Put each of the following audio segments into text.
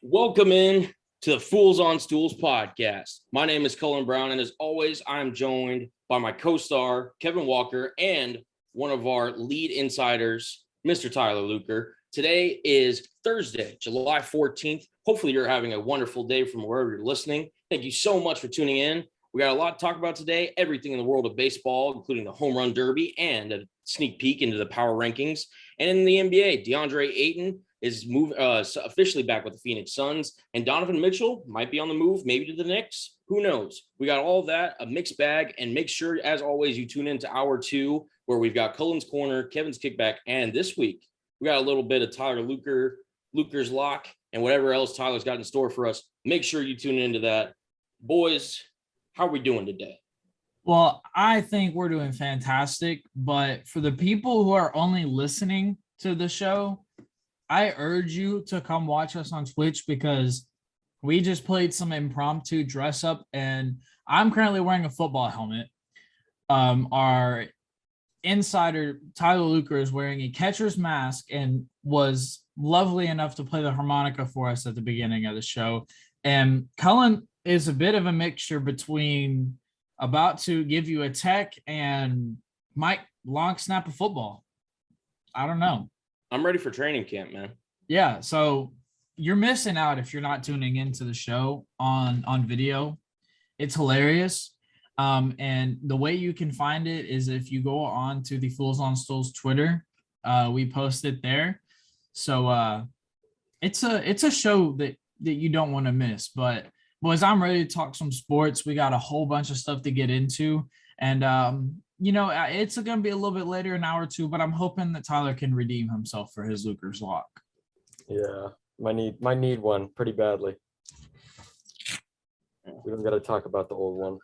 Welcome in to the Fools on Stools podcast. My name is Cullen Brown, and as always, I'm joined by my co-star, Kevin Walker, and one of our lead insiders, Mr. Tyler Luker. Today is Thursday, July 14th. Hopefully, you're having a wonderful day from wherever you're listening. Thank you so much for tuning in. We got a lot to talk about today, everything in the world of baseball, including the home run derby and a sneak peek into the power rankings. And in the NBA, DeAndre Ayton is officially back with the Phoenix Suns, and Donovan Mitchell might be on the move, maybe to the Knicks. Who knows? We got all of that, a mixed bag, and make sure, as always, you tune into hour two, where we've got Cullen's Corner, Kevin's Kickback, and this week, we got a little bit of Tyler Luker's Lock, and whatever else Tyler's got in store for us. Make sure you tune into that. Boys, how are we doing today? Well, I think we're doing fantastic, but for the people who are only listening to the show, I urge you to come watch us on Twitch because we just played some impromptu dress up, and I'm currently wearing a football helmet. Our insider, Tyler Luker, is wearing a catcher's mask and was lovely enough to play the harmonica for us at the beginning of the show. And Cullen is a bit of a mixture between about to give you a tech and might long snap a football. I don't know. I'm ready for training camp, man. Yeah, so you're missing out if you're not tuning into the show on video. It's hilarious. And the way you can find it is if you go on to the Fools on Stools Twitter. We post it there. So it's a show that you don't want to miss. But boys, I'm ready to talk some sports. We got a whole bunch of stuff to get into. And it's going to be a little bit later, an hour or two, but I'm hoping that Tyler can redeem himself for his Luker's Lock. Yeah, might need one pretty badly. We don't got to talk about the old one.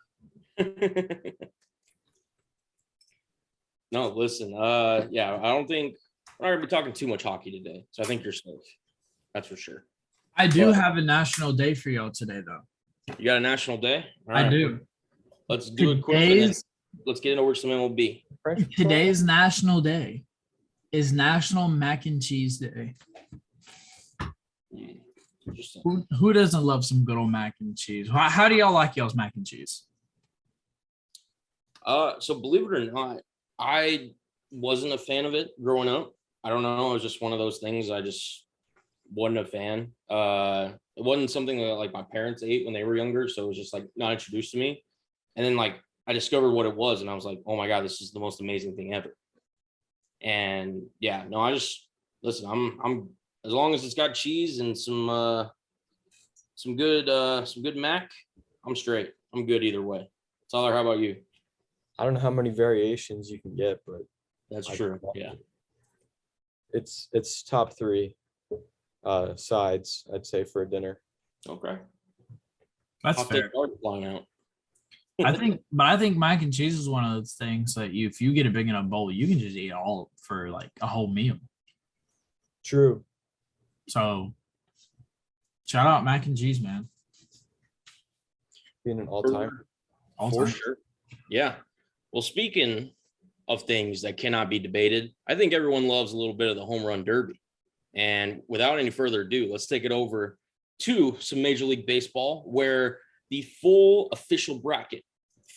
No, listen. I don't think we're not gonna be talking too much hockey today, so I think you're safe. That's for sure. I do have a national day for y'all today, though. You got a national day? All I right. do. Let's do it quick. And then let's get into some MLB. Today's national day is National Mac and Cheese Day. Interesting. Who doesn't love some good old mac and cheese? How do y'all like y'all's mac and cheese? So believe it or not, I wasn't a fan of it growing up. I don't know. It was just one of those things. I just wasn't a fan. It wasn't something that like my parents ate when they were younger, so it was just like not introduced to me. And then like I discovered what it was, and I was like, oh my God, this is the most amazing thing ever. And yeah, no, I just listen. I'm as long as it's got cheese and some good mac, I'm straight. I'm good either way. Tyler, how about you? I don't know how many variations you can get, but That's true. Yeah. It's top three sides, I'd say, for a dinner. Okay. That's fair. Flying out. I think mac and cheese is one of those things that if you get a big enough bowl, you can just eat all for like a whole meal. True. So shout out mac and cheese, man. Being an all-timer. For sure. Yeah. Well, speaking of things that cannot be debated, I think everyone loves a little bit of the home run derby. And without any further ado, let's take it over to some Major League Baseball, where the full official bracket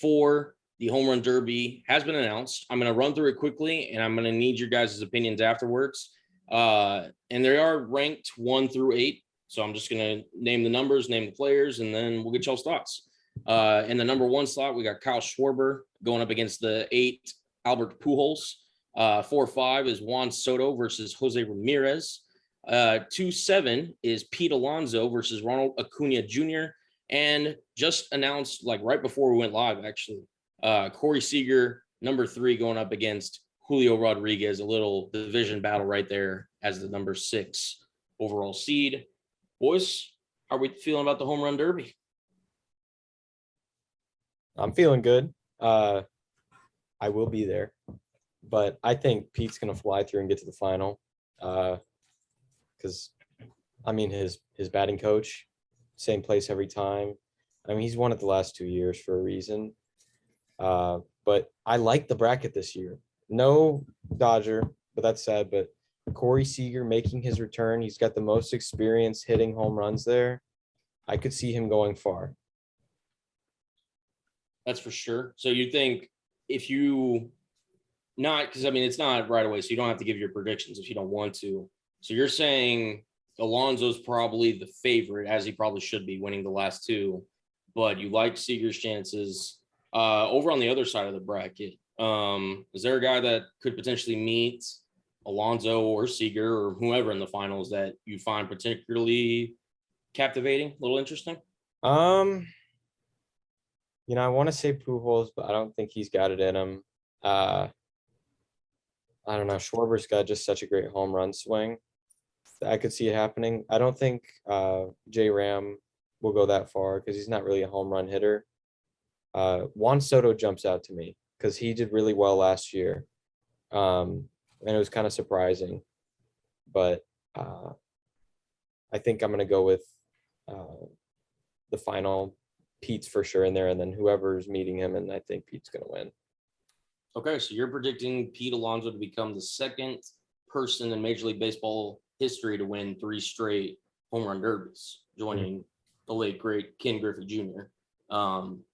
for the home run derby has been announced. I'm going to run through it quickly, and I'm going to need your guys' opinions afterwards. And they are ranked 1 through 8. So I'm just going to name the numbers, name the players, and then we'll get y'all's thoughts. In the number 1 slot, we got Kyle Schwarber going up against the 8 Albert Pujols. 4-5 is Juan Soto versus Jose Ramirez. 2-7 is Pete Alonso versus Ronald Acuna Jr. And just announced, like right before we went live, actually, Corey Seager, number 3, going up against Julio Rodriguez. A little division battle right there as the number 6 overall seed. Boys, how are we feeling about the home run derby? I'm feeling good. I will be there, but I think Pete's gonna fly through and get to the final. Because I mean his batting coach, same place every time. I mean he's won it the last 2 years for a reason. But I like the bracket this year. No Dodger, but that's sad. But Corey Seager making his return. He's got the most experience hitting home runs there. I could see him going far. That's for sure. So you think if you not, because I mean, it's not right away, so you don't have to give your predictions if you don't want to. So you're saying Alonso's probably the favorite, as he probably should be, winning the last two, but you like Seager's chances. Over on the other side of the bracket, is there a guy that could potentially meet Alonso or Seager or whoever in the finals that you find particularly captivating, a little interesting? I want to say Pujols, but I don't think he's got it in him. I don't know. Schwarber's got just such a great home run swing. I could see it happening. I don't think J Ram will go that far because he's not really a home run hitter. Juan Soto jumps out to me because he did really well last year. And it was kind of surprising. But I think I'm going to go with the final. Pete's for sure in there, and then whoever's meeting him, and I think Pete's going to win. Okay, so you're predicting Pete Alonso to become the second person in Major League Baseball history to win 3 straight home run derbies, joining the late great Ken Griffey Jr. I'm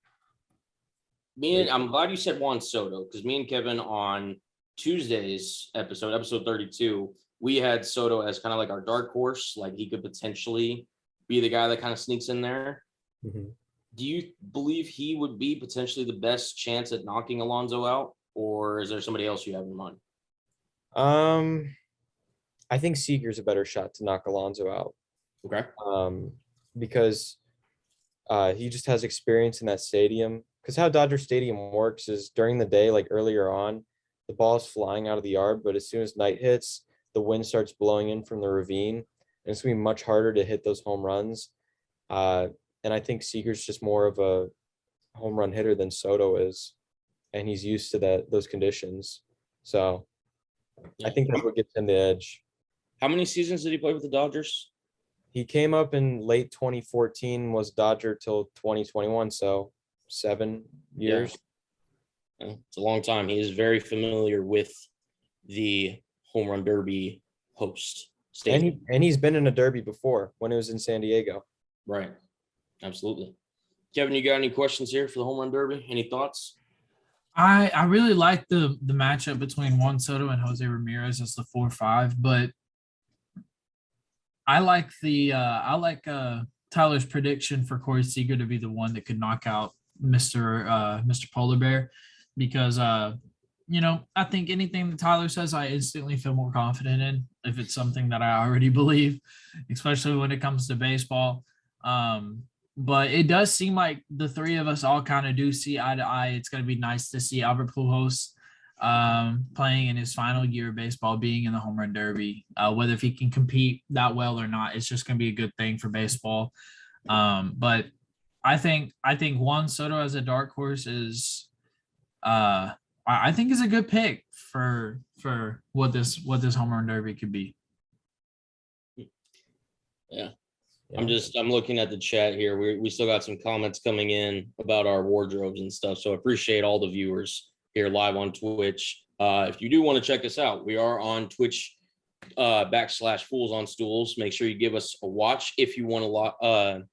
glad you said Juan Soto, because me and Kevin on Tuesday's episode 32, we had Soto as kind of like our dark horse, like he could potentially be the guy that kind of sneaks in there. Mm-hmm. Do you believe he would be potentially the best chance at knocking Alonso out, or is there somebody else you have in mind? I think Seager's a better shot to knock Alonso out. Okay. Because he just has experience in that stadium. Because how Dodger Stadium works is during the day, like earlier on, the ball is flying out of the yard, but as soon as night hits, the wind starts blowing in from the ravine, and it's going to be much harder to hit those home runs. And I think Seager's just more of a home run hitter than Soto is, and he's used to those conditions. So I think that's what gives him the edge. How many seasons did he play with the Dodgers? He came up in late 2014, was Dodger till 2021, so 7 years. Yeah. It's a long time. He is very familiar with the home run derby host stadium. And he's been in a derby before when it was in San Diego. Right. Absolutely. Kevin, you got any questions here for the home run derby? Any thoughts? I really like the matchup between Juan Soto and Jose Ramirez as the 4-5, but I like Tyler's prediction for Corey Seager to be the one that could knock out Mr. Polar Bear, because I think anything that Tyler says, I instantly feel more confident in if it's something that I already believe, especially when it comes to baseball. But it does seem like the three of us all kind of do see eye to eye. It's going to be nice to see Albert Pujols playing in his final year of baseball, being in the home run derby. Whether if he can compete that well or not, it's just going to be a good thing for baseball. But I think Juan Soto as a dark horse is, I think is a good pick for what this home run derby could be. Yeah. I'm looking at the chat here. We still got some comments coming in about our wardrobes and stuff. So I appreciate all the viewers here live on Twitch. If you do want to check us out, we are on Twitch /Fools on Stools. Make sure you give us a watch if you want to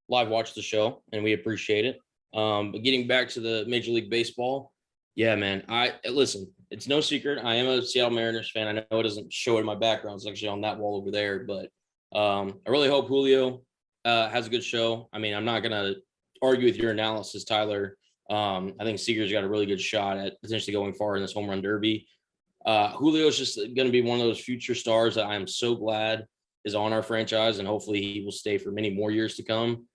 live watch the show, and we appreciate it. But getting back to the Major League Baseball, yeah, man. Listen, it's no secret. I am a Seattle Mariners fan. I know it doesn't show it in my background. It's actually on that wall over there, but I really hope Julio has a good show. I mean, I'm not going to argue with your analysis, Tyler. I think Seager's got a really good shot at potentially going far in this home run derby. Julio's just going to be one of those future stars that I am so glad is on our franchise, and hopefully he will stay for many more years to come.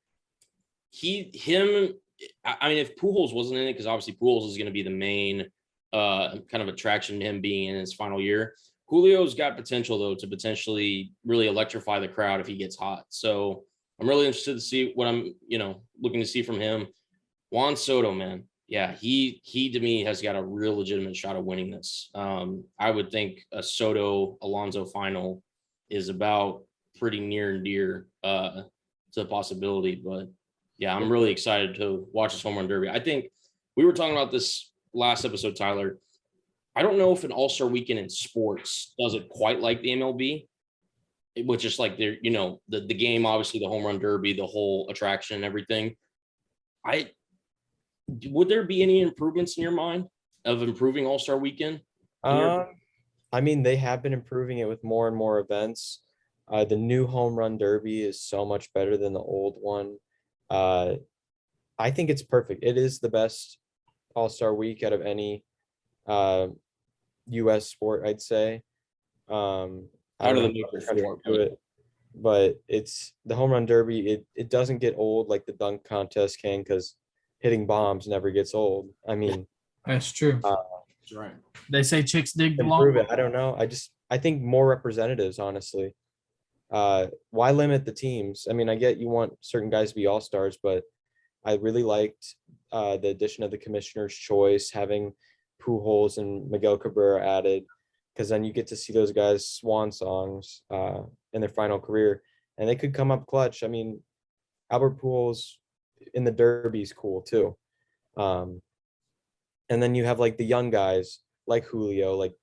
I mean, if Pujols wasn't in it, because obviously Pujols is going to be the main kind of attraction to him being in his final year. Julio's got potential, though, to potentially really electrify the crowd if he gets hot. So I'm really interested to see what I'm, looking to see from him. Juan Soto, man. Yeah, he to me has got a real legitimate shot of winning this. I would think a Soto-Alonso final is about pretty near and dear to the possibility. But, yeah, I'm really excited to watch this home run derby. I think we were talking about this last episode, Tyler. I don't know if an All-Star weekend in sports does it quite like the MLB, which is like the game, obviously the home run derby, the whole attraction and everything. Would there be any improvements in your mind of improving All-Star weekend? I mean, they have been improving it with more and more events. The new home run derby is so much better than the old one. I think it's perfect. It is the best All-Star week out of any US sport, I'd say. I Out don't of know the how major the country four, do it, but it's the home run derby. It doesn't get old like the dunk contest can, because hitting bombs never gets old. I mean, That's true. that's right. They say chicks dig the improve long. it. I don't know. I think more representatives, honestly. Why limit the teams? I mean, I get you want certain guys to be all-stars, but I really liked the addition of the commissioner's choice, having Pujols and Miguel Cabrera added, because then you get to see those guys' swan songs in their final career, and they could come up clutch. I mean, Albert Pujols in the Derby is cool too. And then you have like the young guys like Julio, like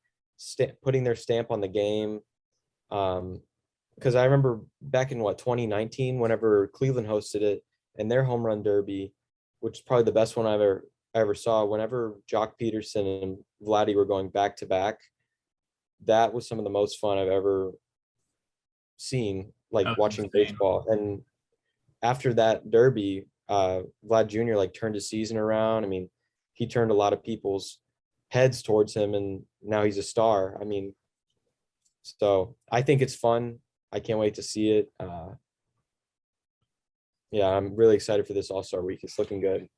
putting their stamp on the game. Because I remember back in 2019, whenever Cleveland hosted it and their home run derby, which is probably the best one I ever saw. Whenever Jock Peterson and Vladdy were going back to back, that was some of the most fun I've ever seen, like That was watching insane. baseball. And after that derby, Vlad Jr. like turned his season around. I mean, he turned a lot of people's heads towards him, and now he's a star. I mean, so I think it's fun. I can't wait to see it. Yeah, I'm really excited for this All-Star week. It's looking good.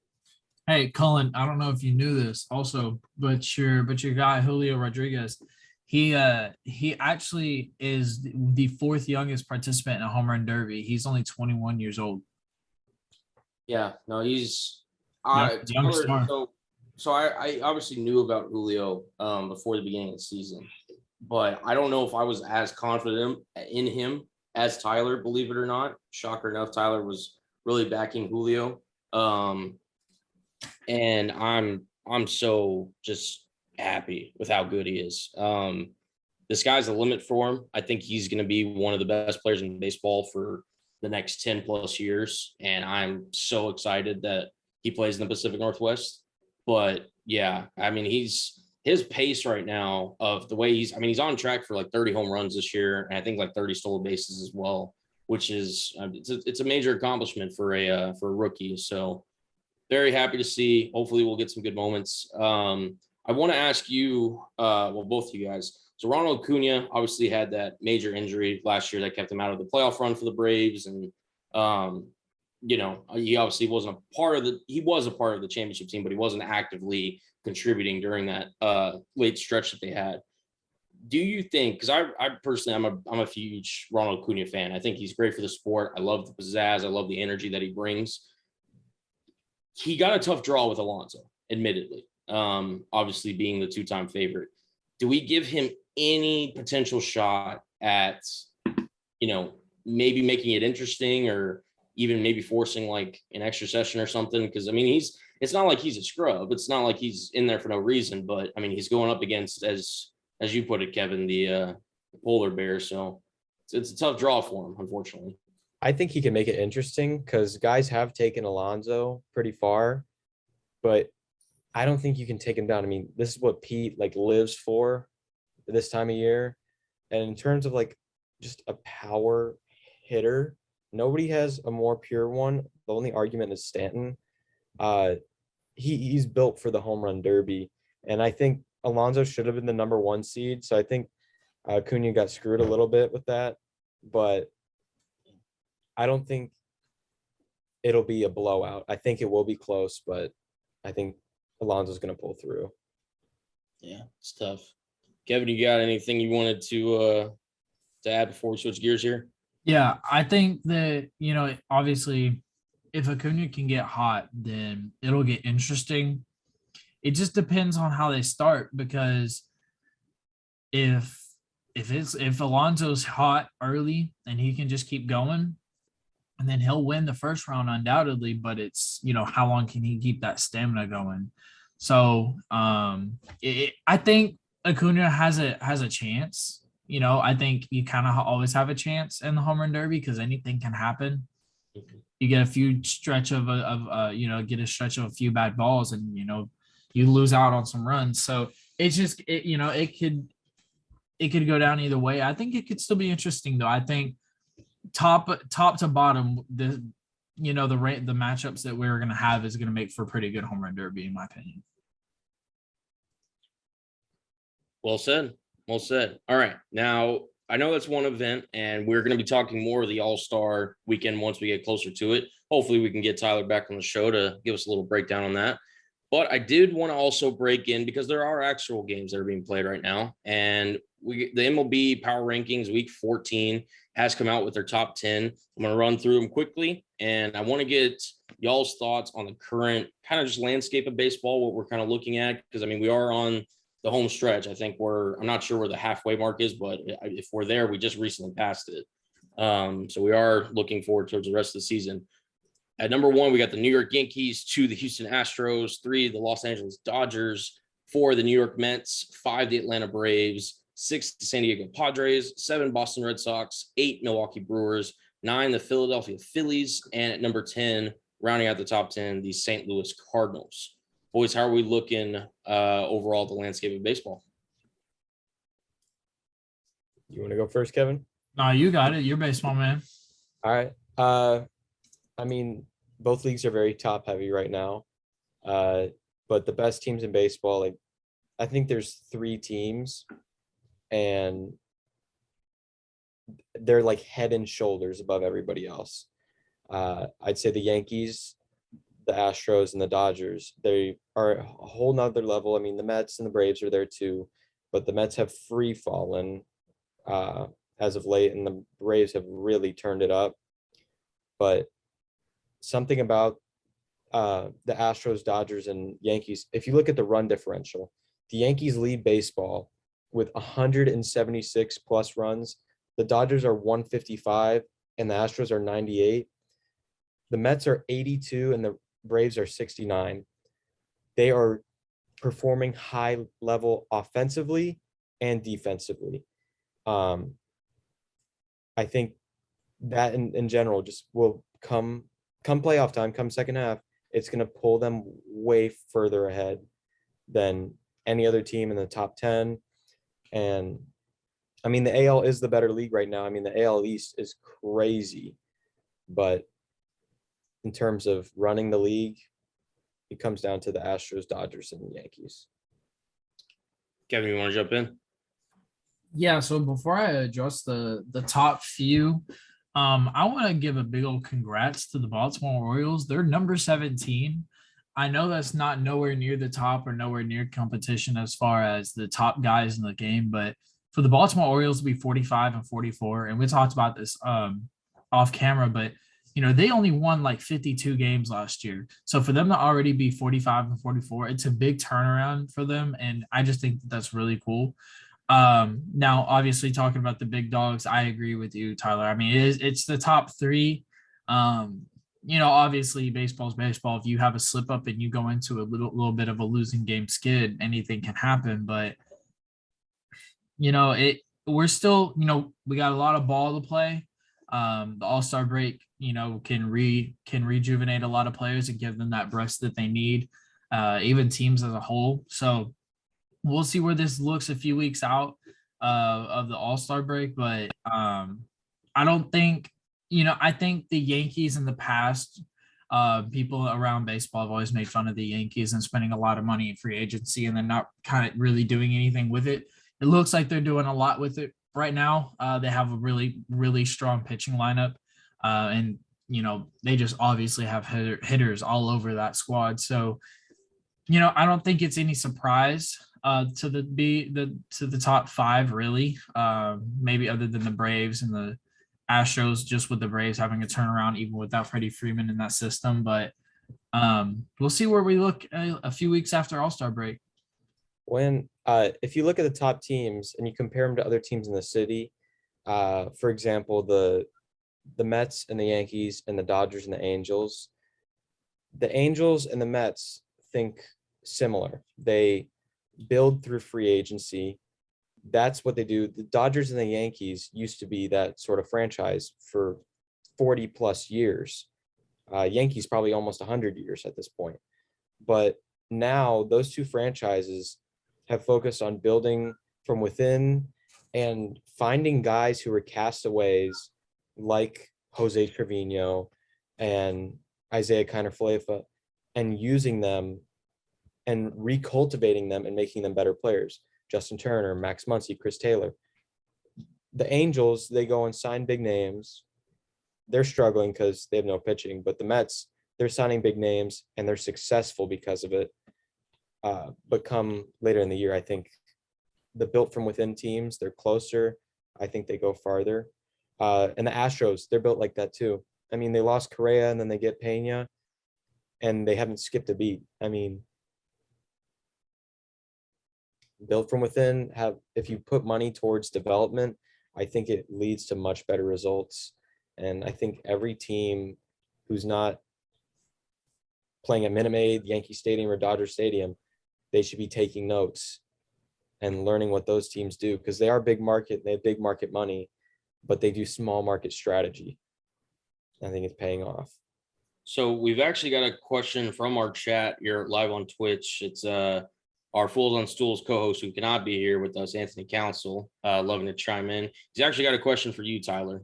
Hey, Cullen, I don't know if you knew this also, but your guy Julio Rodriguez, he actually is the fourth youngest participant in a home run derby. He's only 21 years old. Yeah, no, he's Young Tyler, star. so I obviously knew about Julio before the beginning of the season, but I don't know if I was as confident in him as Tyler, believe it or not. Shocker enough, Tyler was really backing Julio. And I'm so just happy with how good he is. The sky's the limit for him. I think he's going to be one of the best players in baseball for the next 10 plus years. And I'm so excited that he plays in the Pacific Northwest. But yeah, I mean, his pace right now of the way he's on track for like 30 home runs this year. And I think like 30 stolen bases as well, which is, it's a major accomplishment for a rookie. So very happy to see. Hopefully we'll get some good moments. I want to ask you, both of you guys. So Ronald Acuna obviously had that major injury last year that kept him out of the playoff run for the Braves. And, he obviously wasn't he was a part of the championship team, but he wasn't actively contributing during that late stretch that they had. Do you think, because I personally, I'm a huge Ronald Acuna fan. I think he's great for the sport. I love the pizzazz. I love the energy that he brings. He got a tough draw with Alonso, admittedly, obviously being the two-time favorite. Do we give him any potential shot at, maybe making it interesting or even maybe forcing like an extra session or something? Because, I mean, it's not like he's a scrub. It's not like he's in there for no reason. But, I mean, he's going up against, as you put it, Kevin, the polar bear. So it's a tough draw for him, unfortunately. I think he can make it interesting because guys have taken Alonso pretty far, but I don't think you can take him down. I mean, this is what Pete like lives for this time of year. And in terms of like just a power hitter, nobody has a more pure one. The only argument is Stanton. He's built for the home run derby. And I think Alonso should have been the number one seed. So I think Acuna got screwed a little bit with that. But I don't think it'll be a blowout. I think it will be close, but I think Alonso's going to pull through. Yeah, it's tough. Kevin, you got anything you wanted to add before we switch gears here? Yeah, I think that, obviously, if Acuna can get hot, then it'll get interesting. It just depends on how they start, because if Alonso's hot early and he can just keep going, and then he'll win the first round undoubtedly, but it's, how long can he keep that stamina going? So I think Acuna has a chance. You know, I think you kind of always have a chance in the home run derby because anything can happen. You get a few stretch get a stretch of a few bad balls, and you lose out on some runs. So it's just it could go down either way. I think it could still be interesting though. I think top to bottom, the matchups that we're gonna have is gonna make for a pretty good home run derby, in my opinion. Well said. Well said. All right. Now, I know that's one event, and we're going to be talking more of the All-Star weekend once we get closer to it. Hopefully, we can get Tyler back on the show to give us a little breakdown on that. But I did want to also break in because there are actual games that are being played right now. And the MLB Power Rankings Week 14 has come out with their top 10. I'm going to run through them quickly, and I want to get y'all's thoughts on the current kind of just landscape of baseball, what we're kind of looking at. Because, I mean, we are on the home stretch. I think I'm not sure where the halfway mark is, but if we're there, we just recently passed it. So we are looking forward towards the rest of the season. At number 1, we got the New York Yankees, 2, the Houston Astros, 3, the Los Angeles Dodgers, 4, the New York Mets, 5, the Atlanta Braves, 6, the San Diego Padres, 7, Boston Red Sox, 8, Milwaukee Brewers, 9, the Philadelphia Phillies, and at number 10, rounding out the top 10, the St. Louis Cardinals. Boys, how are we looking overall at the landscape of baseball? You want to go first, Kevin? No, you got it. You're baseball man. All right. I mean, both leagues are very top heavy right now. But the best teams in baseball, like I think there's 3 teams, and they're like head and shoulders above everybody else. I'd say the Yankees, the Astros, and the Dodgers, they are a whole nother level. I mean, the Mets and the Braves are there too, but the Mets have free fallen as of late, and the Braves have really turned it up. But something about the Astros, Dodgers, and Yankees, if you look at the run differential, the Yankees lead baseball with 176 plus runs. The Dodgers are 155 and the Astros are 98. The Mets are 82 and the Braves are 69. They are performing high level offensively and defensively. I think that in general just will come playoff time, come second half, it's going to pull them way further ahead than any other team in the top 10. And I mean, the AL is the better league right now. I mean, the AL East is crazy, but in terms of running the league, it comes down to the Astros, Dodgers, and the Yankees. Kevin, you want to jump in? Yeah, so before I address the top few, I want to give a big old congrats to the Baltimore Orioles. They're number 17. I know that's not nowhere near the top or nowhere near competition as far as the top guys in the game, but for the Baltimore Orioles to be 45 and 44, and we talked about this off camera, but they only won like 52 games last year. So for them to already be 45 and 44, it's a big turnaround for them, and I just think that's really cool. Now, obviously, talking about the big dogs, I agree with you, Tyler. I mean, it's the top 3. Obviously, baseball's baseball. If you have a slip up and you go into a little bit of a losing game skid, anything can happen. But we're still, we got a lot of ball to play. The All-Star break, can rejuvenate a lot of players and give them that burst that they need, even teams as a whole. So we'll see where this looks a few weeks out of the All-Star break, but I don't think, I think the Yankees in the past, people around baseball have always made fun of the Yankees and spending a lot of money in free agency and then not kind of really doing anything with it. It looks like they're doing a lot with it right now. They have a really, really strong pitching lineup, and they just obviously have hitters all over that squad. So, I don't think it's any surprise to the top 5 really. Maybe other than the Braves and the Astros, just with the Braves having a turnaround even without Freddie Freeman in that system. But we'll see where we look a few weeks after All-Star break. When if you look at the top teams and you compare them to other teams in the city, for example, the Mets and the Yankees and the Dodgers and the Angels and the Mets think similar. They build through free agency. That's what they do. The Dodgers and the Yankees used to be that sort of franchise for 40 plus years. Yankees probably almost 100 years at this point. But now those two franchises have focused on building from within and finding guys who are castaways like Jose Trevino and Isaiah Kiner-Falefa and using them and recultivating them and making them better players. Justin Turner, Max Muncy, Chris Taylor. The Angels, they go and sign big names. They're struggling because they have no pitching, but the Mets, they're signing big names and they're successful because of it. But come later in the year, I think the built from within teams, they're closer. I think they go farther. And the Astros, they're built like that too. I mean, they lost Correa and then they get Pena and they haven't skipped a beat. I mean, built from within, if you put money towards development, I think it leads to much better results. And I think every team who's not playing at Minute Maid, Yankee Stadium, or Dodger Stadium, they should be taking notes and learning what those teams do, because they are big market, they have big market money, but they do small market strategy. I think it's paying off. So we've actually got a question from our chat. You're live on Twitch. It's our Fools on Stools co-host who cannot be here with us, Anthony Council, loving to chime in. He's actually got a question for you, Tyler.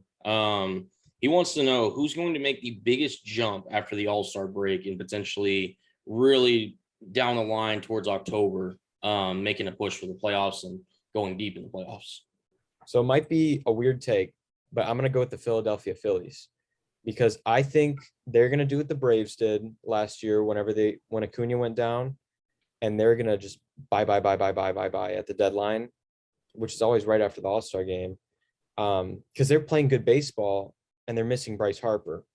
He wants to know who's going to make the biggest jump after the All-Star break and potentially really down the line towards October, making a push for the playoffs and going deep in the playoffs. So it might be a weird take, but I'm going to go with the Philadelphia Phillies, because I think they're going to do what the Braves did last year when Acuna went down, and they're going to just buy at the deadline, which is always right after the All-Star game, because they're playing good baseball and they're missing Bryce Harper.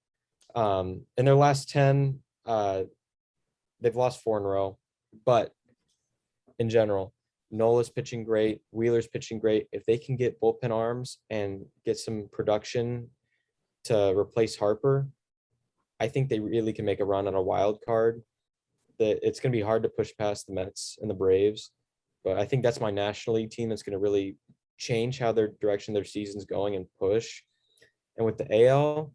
In their last 10, they've lost 4 in a row, but in general, Nola's pitching great, Wheeler's pitching great. If they can get bullpen arms and get some production to replace Harper, I think they really can make a run on a wild card. It's going to be hard to push past the Mets and the Braves, but I think that's my National League team that's going to really change how their direction their season's going and push. And with the AL,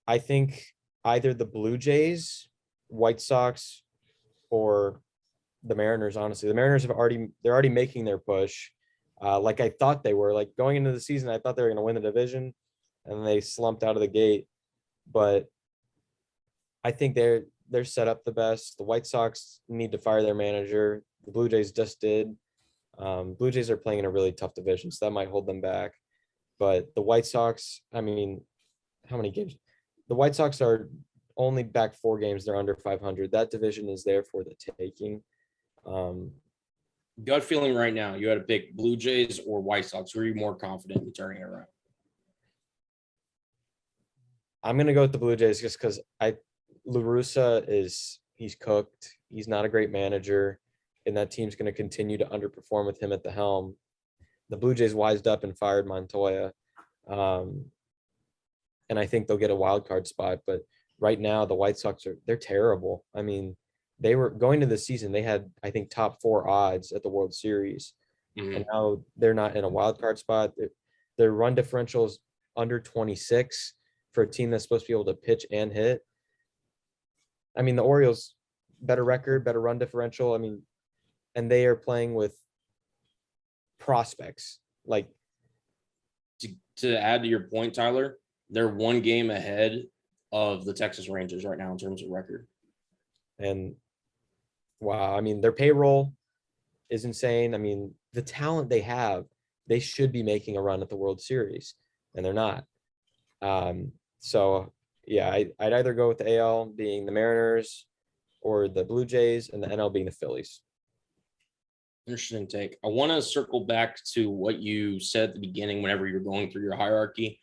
I think either the Blue Jays, White Sox, or the Mariners. Honestly, the Mariners they're already making their push, like I thought they were. Like going into the season, I thought they were going to win the division, and they slumped out of the gate. But I think they're set up the best. The White Sox need to fire their manager. The Blue Jays just did. Blue Jays are playing in a really tough division, so that might hold them back. But the White Sox, I mean, how many games? The White Sox are only back 4 games. They're under 500. That division is there for the taking. Gut feeling right now, you had to pick Blue Jays or White Sox. Who are you more confident in turning it around? I'm going to go with the Blue Jays just because La Russa he's cooked. He's not a great manager, and that team's going to continue to underperform with him at the helm. The Blue Jays wised up and fired Montoya, and I think they'll get a wild card spot. But right now, the White Sox they're terrible. I mean, they were going to the season, they had, I think, top 4 odds at the World Series, and now they're not in a wild card spot. Their run differential is under 26 for a team that's supposed to be able to pitch and hit. I mean, the Orioles, better record, better run differential. I mean, and they are playing with prospects. Like, to add to your point, Tyler, they're 1 game ahead of the Texas Rangers right now in terms of record. And wow, I mean, their payroll is insane. I mean, the talent they have, they should be making a run at the World Series, and they're not. So yeah, I'd either go with the AL being the Mariners or the Blue Jays, and the NL being the Phillies. Interesting take. I want to circle back to what you said at the beginning whenever you're going through your hierarchy.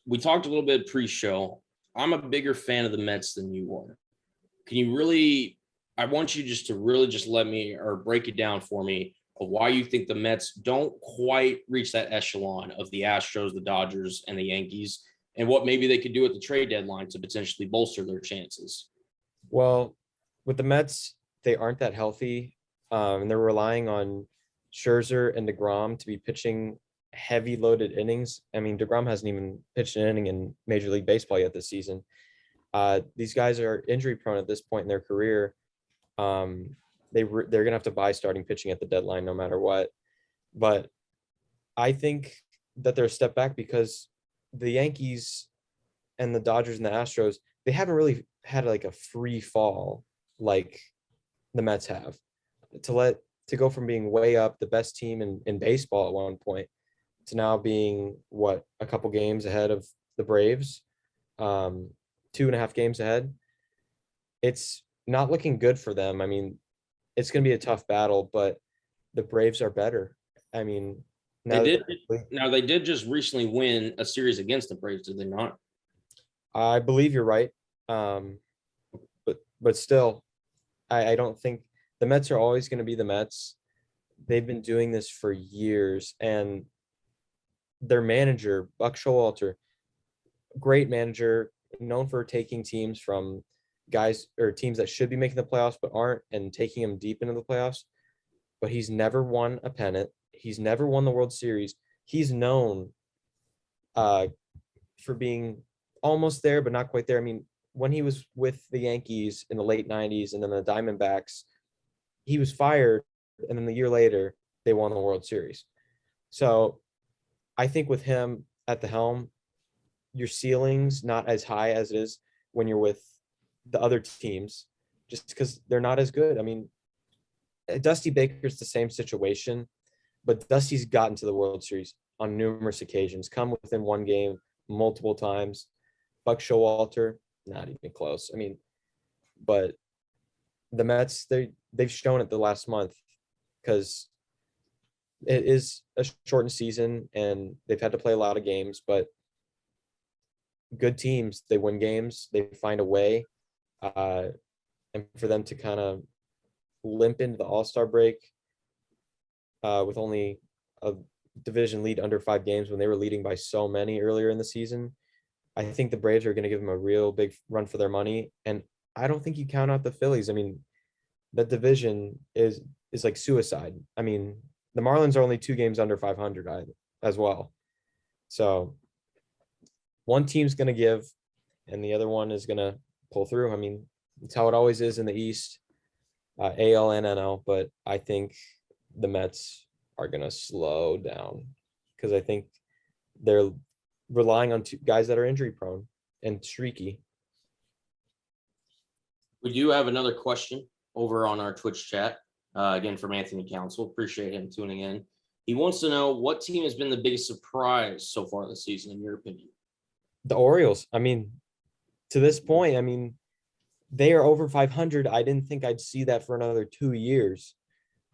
We talked a little bit pre-show. I'm a bigger fan of the Mets than you are. Can you really, I want you just to really just let me or break it down for me of why you think the Mets don't quite reach that echelon of the Astros, the Dodgers, and the Yankees, and what maybe they could do at the trade deadline to potentially bolster their chances. Well, with the Mets, they aren't that healthy. And they're relying on Scherzer and DeGrom to be pitching heavy loaded innings. I mean, DeGrom hasn't even pitched an inning in Major League Baseball yet this season. These guys are injury prone at this point in their career. They're gonna have to buy starting pitching at the deadline no matter what. But I think that they're a step back because the Yankees and the Dodgers and the Astros, they haven't really had like a free fall like the Mets have. To go from being way up, the best team in baseball at one point, to now being a couple games ahead of the Braves, 2.5 games ahead. It's not looking good for them. I mean, it's going to be a tough battle, but the Braves are better. I mean, They did just recently win a series against the Braves, did they not? I believe you're right. But still, I don't think the Mets are always going to be the Mets. They've been doing this for years, and their manager, Buck Showalter, great manager, known for taking teams from guys or teams that should be making the playoffs but aren't, and taking them deep into the playoffs. But he's never won a pennant. He's never won the World Series. He's known for being almost there, but not quite there. I mean, when he was with the Yankees in the late 90s and then the Diamondbacks, he was fired. And then the year later, they won the World Series. So I think with him at the helm, your ceiling's not as high as it is when you're with the other teams, just because they're not as good. I mean, Dusty Baker's the same situation, but Dusty's gotten to the World Series on numerous occasions, come within one game multiple times. Buck Showalter, not even close. I mean, but the Mets, they've shown it the last month, because it is a shortened season and they've had to play a lot of games, but good teams, they win games, they find a way. And for them to kind of limp into the All-Star break with only a division lead under 5 games when they were leading by so many earlier in the season, I think the Braves are going to give them a real big run for their money. And I don't think you count out the Phillies. I mean, that division is like suicide. I mean, the Marlins are only 2 games under 500 as well. So one team's going to give and the other one is going to pull through. I mean, it's how it always is in the East, AL and NL. But I think the Mets are going to slow down, because I think they're relying on 2 guys that are injury prone and streaky. We do have another question over on our Twitch chat, again from Anthony Council. Appreciate him tuning in. He wants to know, what team has been the biggest surprise so far this season, in your opinion? The Orioles. I mean, to this point, I mean, they are over 500. I didn't think I'd see that for another 2 years.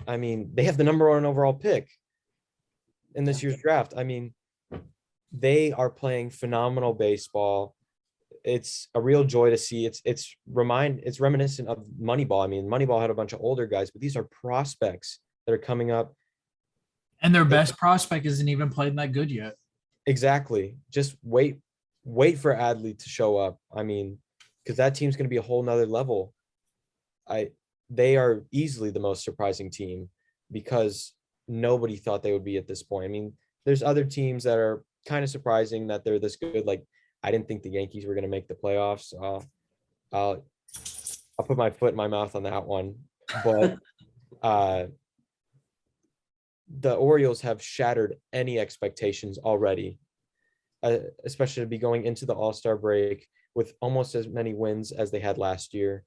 I mean, they have the number 1 overall pick in this year's draft. I mean, they are playing phenomenal baseball. It's a real joy to see. It's reminiscent of Moneyball. I mean, Moneyball had a bunch of older guys, but these are prospects that are coming up. And their best prospect isn't even playing that good yet. Exactly. Just wait for Adley to show up. I mean, because that team's going to be a whole nother level. They are easily the most surprising team, because nobody thought they would be at this point. I mean, there's other teams that are kind of surprising that they're this good. Like, I didn't think the Yankees were going to make the playoffs. I'll put my foot in my mouth on that one. But the Orioles have shattered any expectations already, especially to be going into the All-Star break with almost as many wins as they had last year.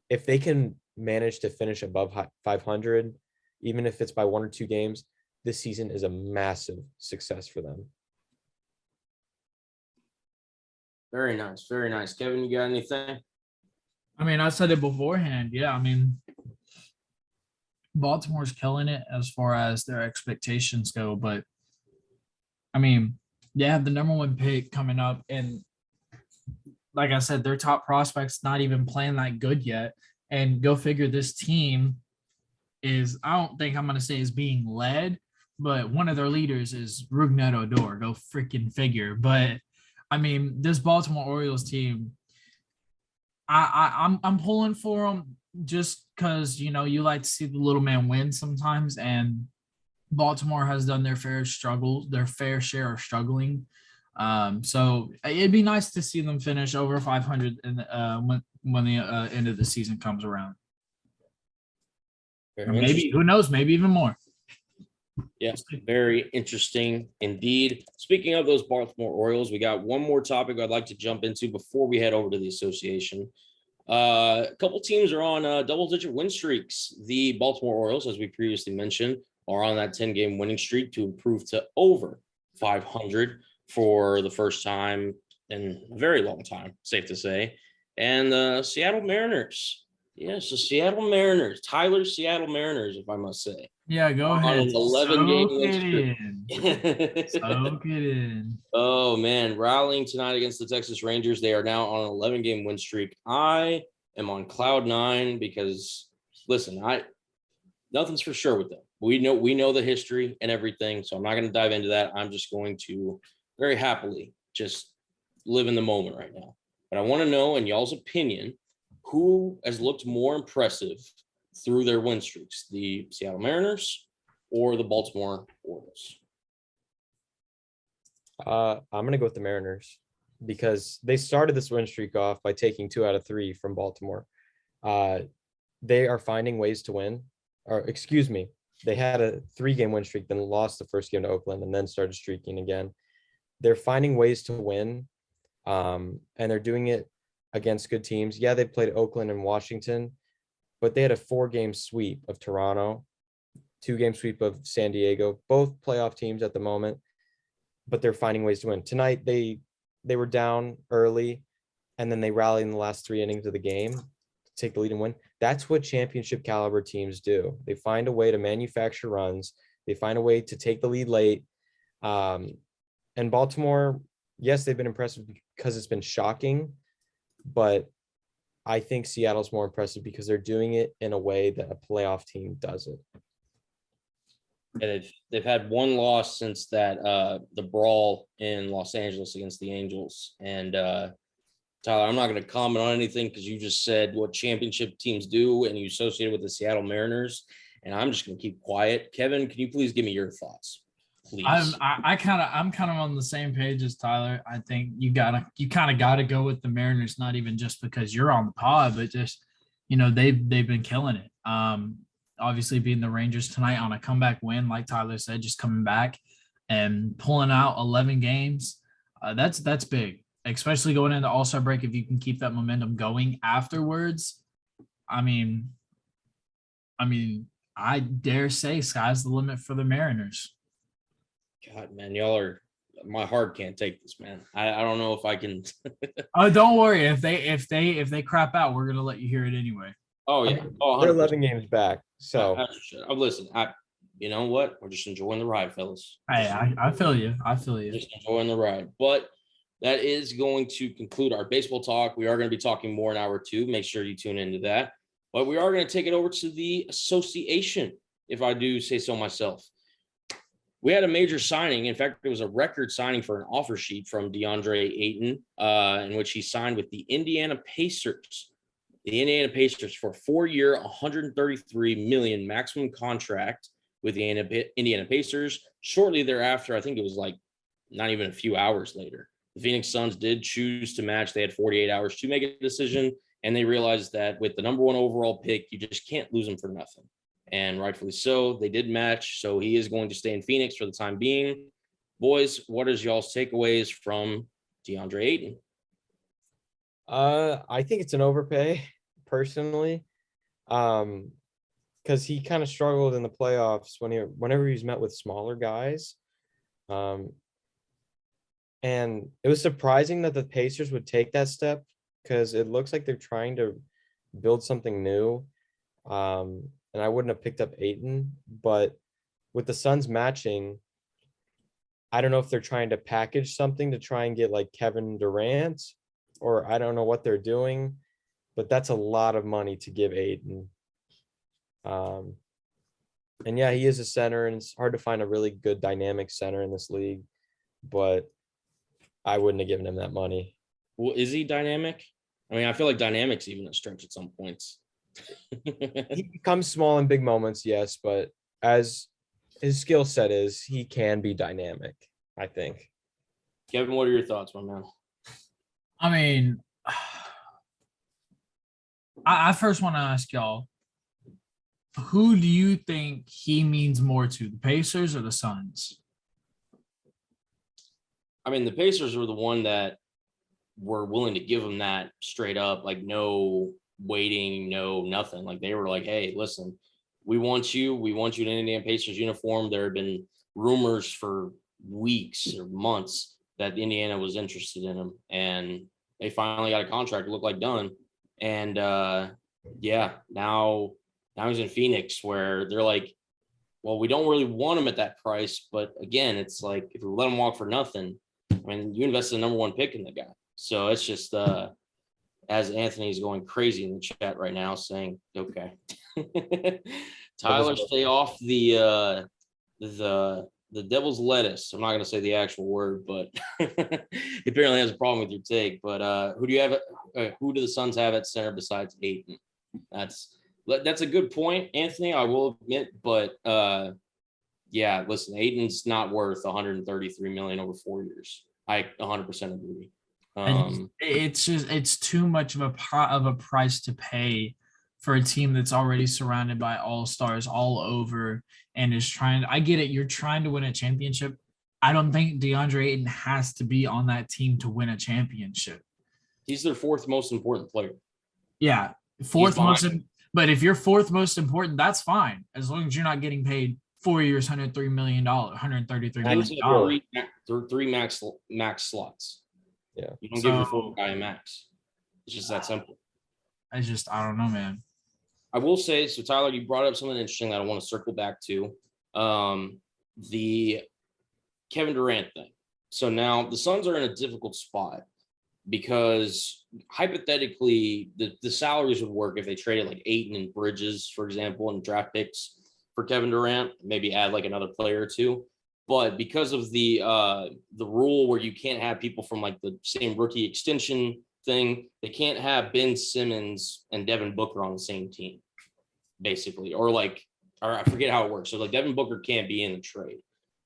If they can manage to finish above 500, even if it's by 1 or 2 games, this season is a massive success for them. Very nice. Very nice. Kevin, you got anything? I mean, I said it beforehand. Yeah, I mean, Baltimore's killing it as far as their expectations go. But, I mean, they have the number 1 pick coming up. And like I said, their top prospect's not even playing that good yet. And go figure, this team is, I don't think I'm going to say is being led, but one of their leaders is Rougned Odor. Go freaking figure. But, I mean, this Baltimore Orioles team, I'm pulling for them. just because you like to see the little man win sometimes, and Baltimore has done their fair share of struggling. So it'd be nice to see them finish over 500 when the end of the season comes around. Or maybe, who knows, maybe even more. Yeah, very interesting indeed. Speaking of those Baltimore Orioles, we got one more topic I'd like to jump into before we head over to the association. A couple teams are on double-digit win streaks. The Baltimore Orioles, as we previously mentioned, are on that 10-game winning streak to improve to over 500 for the first time in a very long time, safe to say. And the Seattle Mariners. Yes, the Seattle Mariners, Tyler's Seattle Mariners, if I must say. Yeah, go ahead. On an 11-game Soak it in. Oh, man. Rallying tonight against the Texas Rangers. They are now on an 11-game win streak. I am on cloud 9 because, listen, nothing's for sure with them. We know the history and everything, so I'm not going to dive into that. I'm just going to very happily just live in the moment right now. But I want to know, in y'all's opinion, who has looked more impressive through their win streaks, the Seattle Mariners or the Baltimore Orioles? I'm going to go with the Mariners because they started this win streak off by taking 2 out of 3 from Baltimore. They are finding ways to win. Or excuse me, they had a 3-game win streak, then lost the first game to Oakland, and then started streaking again. They're finding ways to win, and they're doing it against good teams. Yeah, they played Oakland and Washington, but they had a 4-game sweep of Toronto, 2-game sweep of San Diego, both playoff teams at the moment, but they're finding ways to win. Tonight, they were down early, and then they rallied in the last 3 innings of the game to take the lead and win. That's what championship caliber teams do. They find a way to manufacture runs. They find a way to take the lead late. And Baltimore, yes, they've been impressive because it's been shocking, but I think Seattle's more impressive because they're doing it in a way that a playoff team does it. And they've had one loss since that the brawl in Los Angeles against the Angels. And Tyler, I'm not going to comment on anything because you just said what championship teams do and you associate it with the Seattle Mariners. And I'm just going to keep quiet. Kevin, can you please give me your thoughts? Please. I'm kind of on the same page as Tyler. I think you kind of gotta go with the Mariners, not even just because you're on the pod, but just they've been killing it. Obviously beating the Rangers tonight on a comeback win, like Tyler said, just coming back and pulling out 11 games. That's big, especially going into All-Star break. If you can keep that momentum going afterwards, I mean, I dare say sky's the limit for the Mariners. God, man, my heart can't take this, man. I don't know if I can. Oh, don't worry. If they crap out, we're gonna let you hear it anyway. Oh yeah. Oh, they're 11 games back. So listen, you know what? We're just enjoying the ride, fellas. Hey, I feel you. Just enjoying the ride. But that is going to conclude our baseball talk. We are going to be talking more in hour 2. Make sure you tune into that. But we are going to take it over to the association, if I do say so myself. We had a major signing. In fact, it was a record signing for an offer sheet from DeAndre Ayton, in which he signed with the Indiana Pacers. The Indiana Pacers for a 4-year, $133 million maximum contract with the Indiana Pacers. Shortly thereafter, I think it was like not even a few hours later, the Phoenix Suns did choose to match. They had 48 hours to make a decision, and they realized that with the number 1 overall pick, you just can't lose them for nothing. And rightfully so, they did match. So he is going to stay in Phoenix for the time being. Boys, what is y'all's takeaways from DeAndre Ayton? I think it's an overpay personally, because he kind of struggled in the playoffs whenever he was met with smaller guys. And it was surprising that the Pacers would take that step because it looks like they're trying to build something new. And I wouldn't have picked up Ayton, but with the Suns matching, I don't know if they're trying to package something to try and get like Kevin Durant, or I don't know what they're doing, but that's a lot of money to give Ayton. And yeah, he is a center, and it's hard to find a really good dynamic center in this league, but I wouldn't have given him that money. Well, is he dynamic? I mean, I feel like dynamic's even a stretch at some points. He becomes small in big moments, yes, but as his skill set is, he can be dynamic, I think. Kevin, what are your thoughts, my man? I mean, I first want to ask y'all, who do you think he means more to, the Pacers or the Suns? I mean, the Pacers were the one that were willing to give him that straight up, like no waiting, no nothing. Like they were like, hey, listen, we want you. We want you in an Indiana Pacers uniform. There have been rumors for weeks or months that Indiana was interested in him, and they finally got a contract. It looked like done. And yeah, now he's in Phoenix, where they're like, well, we don't really want him at that price. But again, it's like if we let him walk for nothing, I mean, you invested the number one pick in the guy. So it's just as Anthony's going crazy in the chat right now saying, okay, Tyler, stay off the devil's lettuce. I'm not going to say the actual word, but he apparently has a problem with your take. But who do you have? Who do the Suns have at center besides Ayton? That's a good point, Anthony. I will admit, but yeah, listen, Ayton's not worth 133 million over 4 years. I 100% agree. It's too much of a price to pay for a team that's already surrounded by all-stars all over and is trying. I get it. You're trying to win a championship. I don't think DeAndre Ayton has to be on that team to win a championship. He's their fourth most important player. Yeah. But if you're fourth most important, that's fine. As long as you're not getting paid 4 years, $103 million, $133 million. Three max slots. Yeah. You don't give your fourth guy a max. It's just that simple. I don't know, man. I will say, so Tyler, you brought up something interesting that I want to circle back to. The Kevin Durant thing. So now the Suns are in a difficult spot because hypothetically the salaries would work if they traded like Ayton and Bridges, for example, and draft picks for Kevin Durant, maybe add like another player or two. But because of the rule where you can't have people from like the same rookie extension thing, they can't have Ben Simmons and Devin Booker on the same team, basically, or I forget how it works. So like Devin Booker can't be in the trade.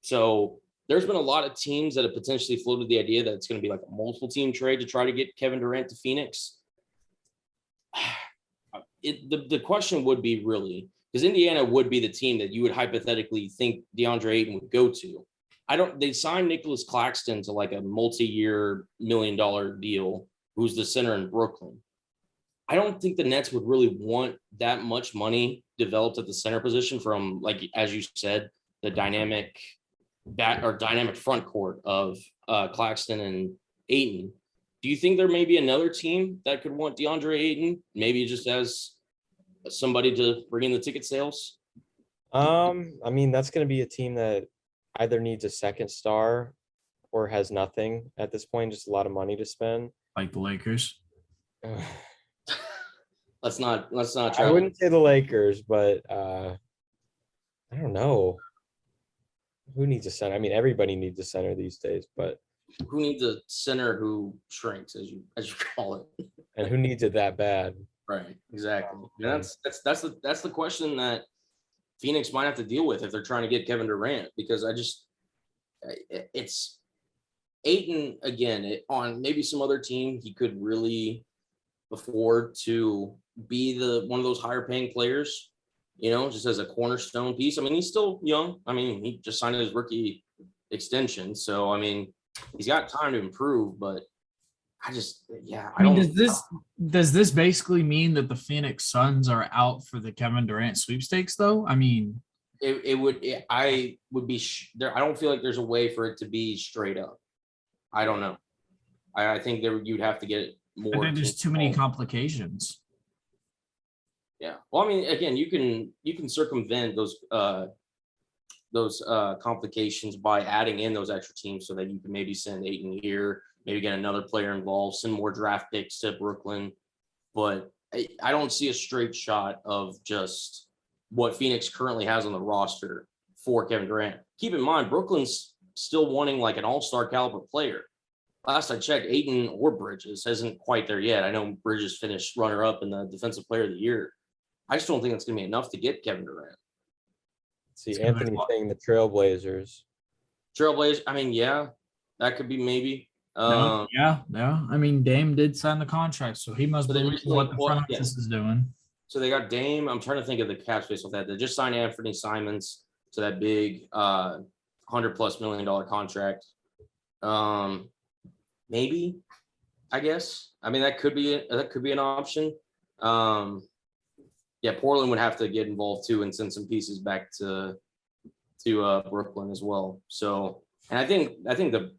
So there's been a lot of teams that have potentially floated the idea that it's going to be like a multiple team trade to try to get Kevin Durant to Phoenix. The question would be really, because Indiana would be the team that you would hypothetically think DeAndre Ayton would go to. They signed Nicholas Claxton to like a multi-year $1 million deal, who's the center in Brooklyn. I don't think the Nets would really want that much money developed at the center position from, like, as you said, the dynamic front court of Claxton and Ayton. Do you think there may be another team that could want DeAndre Ayton, maybe just as somebody to bring in the ticket sales? I mean, that's going to be a team that either needs a second star or has nothing at this point, just a lot of money to spend. Like the Lakers. Let's not try. I wouldn't say the Lakers, but I don't know. Who needs a center? I mean, everybody needs a center these days, but who needs a center who shrinks, as you call it? And who needs it that bad? Right, exactly. And that's the question that Phoenix might have to deal with if they're trying to get Kevin Durant, because it's Ayton again. On maybe some other team, he could really afford to be one of those higher paying players, just as a cornerstone piece. I mean, he's still young. I mean, he just signed his rookie extension, so I mean, he's got time to improve. But does this basically mean that the Phoenix Suns are out for the Kevin Durant sweepstakes, though? I mean, I would be there. I don't feel like there's a way for it to be straight up. I don't know. I think you'd have to get more. I think there's too many complications. Yeah. Well, I mean, again, you can circumvent those complications by adding in those extra teams so that you can maybe send Ayton here, maybe get another player involved, send more draft picks to Brooklyn. But I don't see a straight shot of just what Phoenix currently has on the roster for Kevin Durant. Keep in mind, Brooklyn's still wanting like an all-star caliber player. Last I checked, Ayton or Bridges isn't quite there yet. I know Bridges finished runner-up in the Defensive Player of the Year. I just don't think it's going to be enough to get Kevin Durant. See, Anthony saying the Trailblazers. Trailblazers, I mean, yeah, that could be maybe. Yeah. I mean, Dame did sign the contract, so he must So they believe recently what the front yeah. office is doing. So they got Dame. I'm trying to think of the cap space with that. They just signed Anthony Simons to that big $100+ million contract. Maybe, I guess. I mean, that could be an option. Yeah, Portland would have to get involved too and send some pieces back to Brooklyn as well. So, and I think the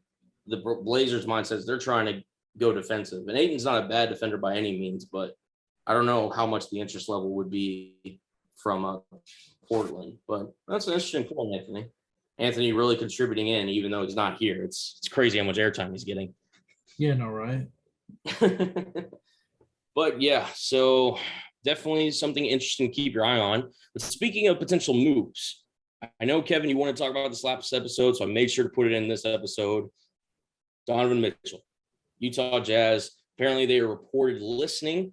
Blazers mindset is they're trying to go defensive. And Ayton's not a bad defender by any means, but I don't know how much the interest level would be from Portland. But that's an interesting point, Anthony. Anthony really contributing in, even though he's not here. It's crazy how much airtime he's getting. Yeah, no, right. But yeah, so definitely something interesting to keep your eye on. But speaking of potential moves, I know, Kevin, you want to talk about this last episode, so I made sure to put it in this episode. Donovan Mitchell, Utah Jazz. Apparently, they are reported listening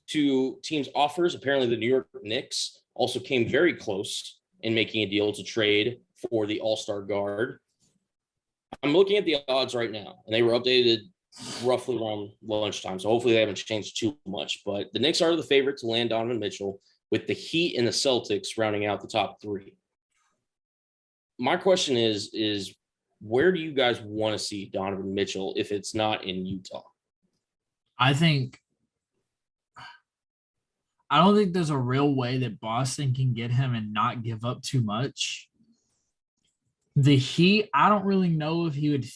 to teams' offers. Apparently, the New York Knicks also came very close in making a deal to trade for the All-Star guard. I'm looking at the odds right now, and they were updated roughly around lunchtime, so hopefully they haven't changed too much. But the Knicks are the favorite to land Donovan Mitchell, with the Heat and the Celtics rounding out the top three. My question is where do you guys want to see Donovan Mitchell if it's not in Utah? I don't think there's a real way that Boston can get him and not give up too much. The Heat, I don't really know if he would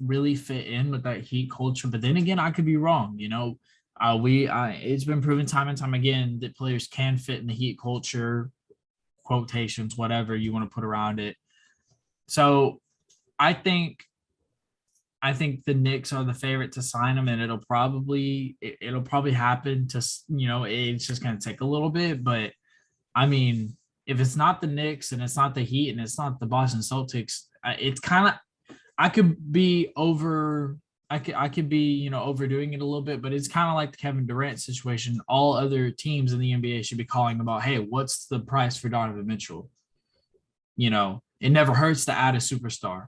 really fit in with that Heat culture. But then again, I could be wrong. You know, it's been proven time and time again that players can fit in the Heat culture, quotations, whatever you want to put around it. So I think the Knicks are the favorite to sign him, and it'll probably happen to, it's just going to take a little bit. But I mean, if it's not the Knicks and it's not the Heat and it's not the Boston Celtics, it's kind of, I could be overdoing it a little bit, but it's kind of like the Kevin Durant situation. All other teams in the NBA should be calling about, hey, what's the price for Donovan Mitchell? You know, it never hurts to add a superstar.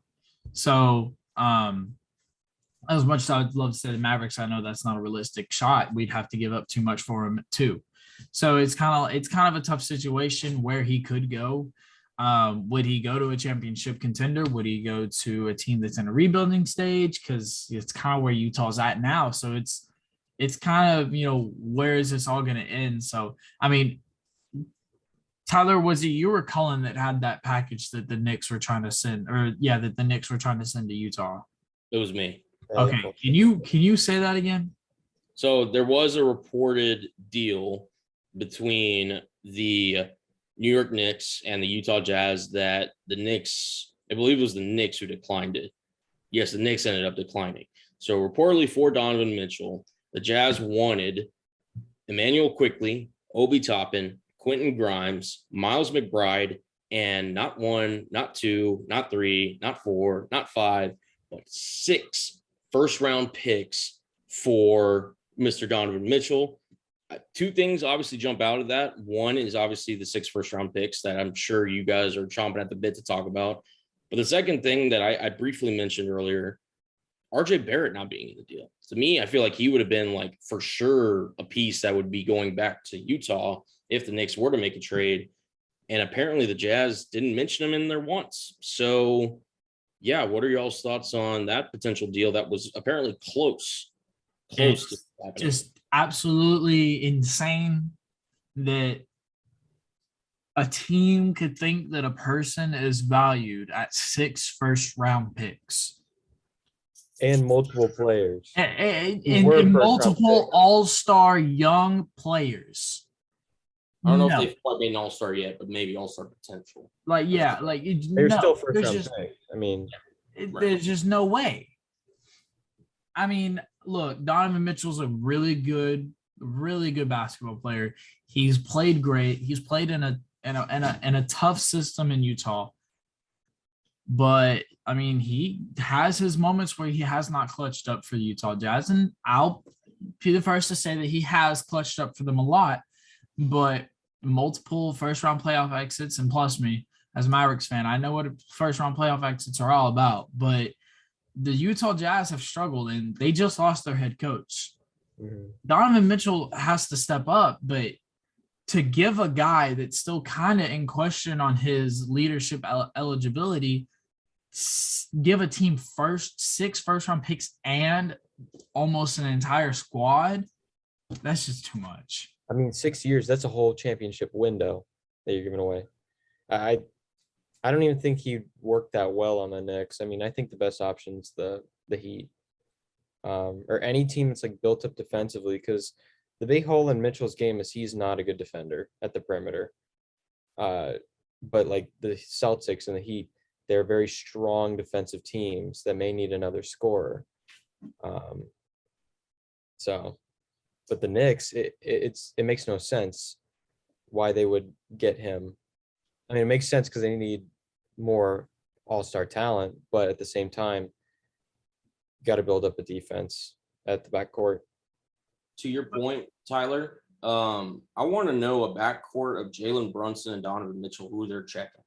So, as much as I'd love to say the Mavericks, I know that's not a realistic shot. We'd have to give up too much for him too. So it's kind of a tough situation where he could go. Would he go to a championship contender? Would he go to a team that's in a rebuilding stage? Because it's kind of where Utah's at now. So it's kind of, where is this all going to end? So, I mean, Tyler, was it you or Cullen that had that package that the Knicks were trying to send, that the Knicks were trying to send to Utah? It was me. Okay. Can you say that again? So there was a reported deal between the New York Knicks and the Utah Jazz that the Knicks, I believe it was the Knicks who declined it. Yes, the Knicks ended up declining. So reportedly for Donovan Mitchell, the Jazz wanted Emmanuel Quickly, Obi Toppin, Quentin Grimes, Miles McBride, and not one, not two, not three, not four, not five, but 6 first-round picks for Mr. Donovan Mitchell. 2 things obviously jump out of that. One is obviously the 6 first-round picks that I'm sure you guys are chomping at the bit to talk about. But the second thing that I briefly mentioned earlier, RJ Barrett not being in the deal. To me, I feel like he would have been like for sure a piece that would be going back to Utah if the Knicks were to make a trade. And apparently the Jazz didn't mention him in there once. So yeah, what are y'all's thoughts on that potential deal that was apparently close to happening? Just absolutely insane that a team could think that a person is valued at 6 first-round picks. And multiple players. And multiple all-star young players. I don't know if they've quite been an all-star yet, but maybe all-star potential. They're still first-round picks. I mean, there's just no way. I mean, look, Donovan Mitchell's a really good basketball player. He's played great. He's played in a tough system in Utah. But I mean, he has his moments where he has not clutched up for the Utah Jazz, and I'll be the first to say that he has clutched up for them a lot. but multiple first-round playoff exits, and plus me as a Mavericks fan, I know what first-round playoff exits are all about, but the Utah Jazz have struggled, and they just lost their head coach. Mhm. Donovan Mitchell has to step up, but to give a guy that's still kind of in question on his leadership eligibility, give a team 6 first-round picks and almost an entire squad, that's just too much. I mean, 6 years, that's a whole championship window that you're giving away. I I don't even think he worked that well on the Knicks. I mean, I think the best option's the Heat. Or any team that's like built up defensively, because the big hole in Mitchell's game is he's not a good defender at the perimeter. But like the Celtics and the Heat, they're very strong defensive teams that may need another scorer. But the Knicks, it makes no sense why they would get him. I mean, it makes sense because they need more all-star talent, but at the same time, got to build up a defense at the backcourt. To your point, Tyler, I want to know a backcourt of Jalen Brunson and Donovan Mitchell, who they're checking.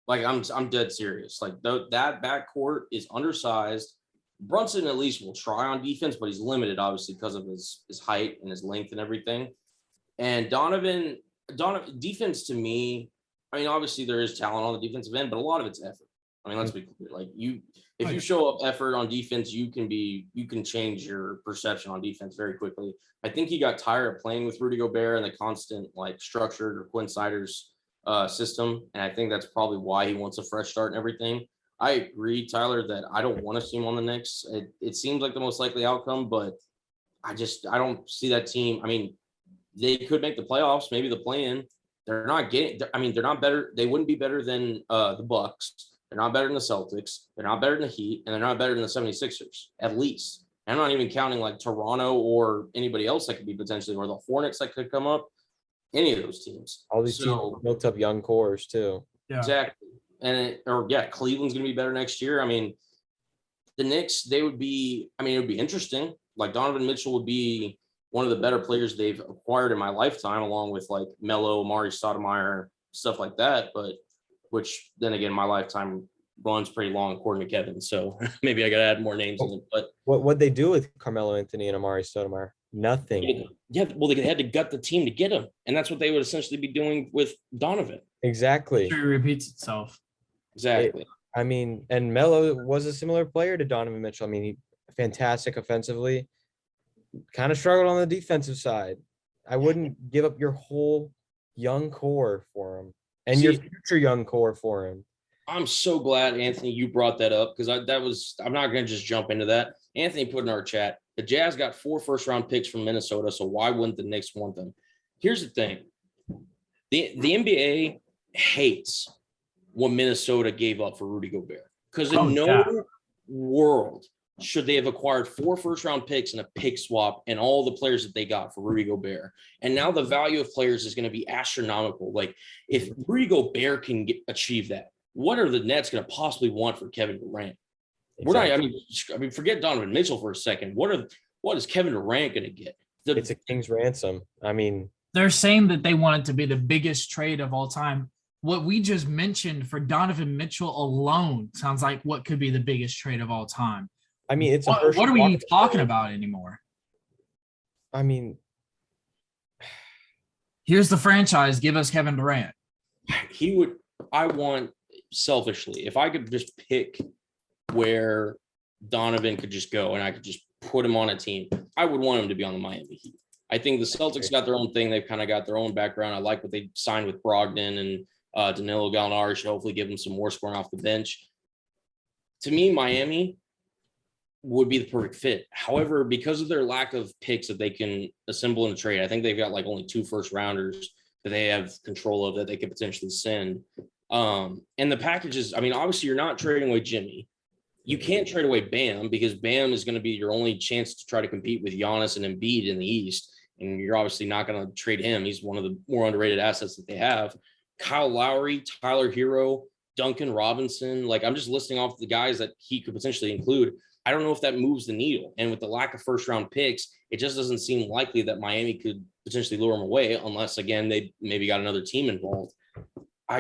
Like, I'm dead serious. Like, that backcourt is undersized. Brunson at least will try on defense, but he's limited, obviously, because of his height and his length and everything. And Donovan, defense to me, I mean, obviously there is talent on the defensive end, but a lot of it's effort. I mean, let's be clear. Like, if you show up effort on defense, you can change your perception on defense very quickly. I think he got tired of playing with Rudy Gobert and the constant like structured or Quinn Snyder's system, and I think that's probably why he wants a fresh start and everything. I agree, Tyler, that I don't want to see him on the Knicks. It seems like the most likely outcome, but I don't see that team. I mean, they could make the playoffs, maybe the play-in. They're not getting. I mean, they're not better. They wouldn't be better than the Bucks. They're not better than the Celtics. They're not better than the Heat, and they're not better than the 76ers, at least. And I'm not even counting like Toronto or anybody else that could be potentially, or the Hornets that could come up. Any of those teams. All these teams built up young cores too. Yeah. Exactly. And Cleveland's going to be better next year. I mean, the Knicks, it would be interesting. Like, Donovan Mitchell would be one of the better players they've acquired in my lifetime, along with like Melo, Amari Stoudemire, stuff like that. But which then again, my lifetime runs pretty long according to Kevin. So maybe I got to add more names in it. But what'd they do with Carmelo Anthony and Amari Stoudemire? Nothing. Yeah, well, they had to gut the team to get him, and that's what they would essentially be doing with Donovan. Exactly. It repeats itself. Exactly. I mean, and Melo was a similar player to Donovan Mitchell. I mean, he fantastic offensively, kind of struggled on the defensive side. I wouldn't give up your whole young core for him and your future young core for him. I'm so glad, Anthony, you brought that up, because I'm not going to just jump into that. Anthony put in our chat, the Jazz got 4 first-round picks from Minnesota, so why wouldn't the Knicks want them? Here's the thing. The NBA hates what Minnesota gave up for Rudy Gobert, because in no world should they have acquired 4 first-round picks and a pick swap and all the players that they got for Rudy Gobert. And now the value of players is going to be astronomical. Like, if Rudy Gobert can achieve that, what are the Nets going to possibly want for Kevin Durant? Exactly. I mean, forget Donovan Mitchell for a second. What is Kevin Durant going to get? It's a king's ransom. I mean, they're saying that they want it to be the biggest trade of all time. What we just mentioned for Donovan Mitchell alone sounds like what could be the biggest trade of all time. I mean, it's what are we even talking about anymore? I mean, here's the franchise. Give us Kevin Durant. I want, selfishly, if I could just pick where Donovan could just go and I could just put him on a team, I would want him to be on the Miami Heat. I think the Celtics got their own thing. They've kind of got their own background. I like what they signed with Brogdon, and Danilo Gallinari should hopefully give them some more scoring off the bench. To me, Miami would be the perfect fit. However, because of their lack of picks that they can assemble in a trade, I think they've got like only 2 first rounders that they have control of that they could potentially send. And the packages, I mean, obviously you're not trading away Jimmy. You can't trade away Bam, because Bam is going to be your only chance to try to compete with Giannis and Embiid in the East. And you're obviously not going to trade him. He's one of the more underrated assets that they have. Kyle Lowry, Tyler Hero, Duncan Robinson. Like, I'm just listing off the guys that he could potentially include. I don't know if that moves the needle. And with the lack of first round picks, it just doesn't seem likely that Miami could potentially lure him away, unless again they maybe got another team involved.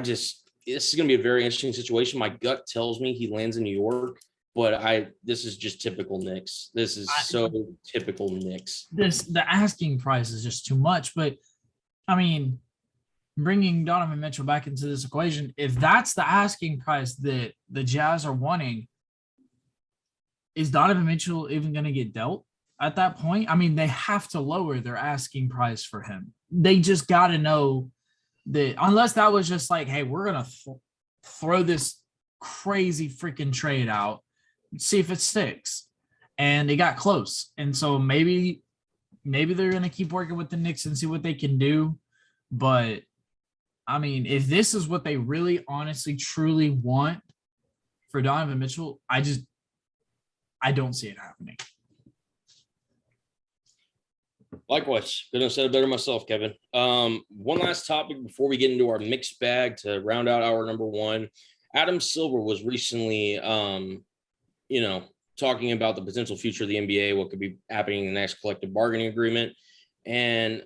This is going to be a very interesting situation. My gut tells me he lands in New York, but this is just typical Knicks. This is so typical Knicks. The asking price is just too much. But I mean, bringing Donovan Mitchell back into this equation, if that's the asking price that the Jazz are wanting, is Donovan Mitchell even going to get dealt at that point? I mean, they have to lower their asking price for him. They just got to know that, unless that was just like, hey, we're going to throw this crazy freaking trade out, see if it sticks. And they got close. And so maybe they're going to keep working with the Knicks and see what they can do. But I mean, if this is what they really, honestly, truly want for Donovan Mitchell, I don't see it happening. Likewise, couldn't have said it better myself, Kevin. One last topic before we get into our mixed bag to round out our number one. Adam Silver was recently, talking about the potential future of the NBA, what could be happening in the next collective bargaining agreement. And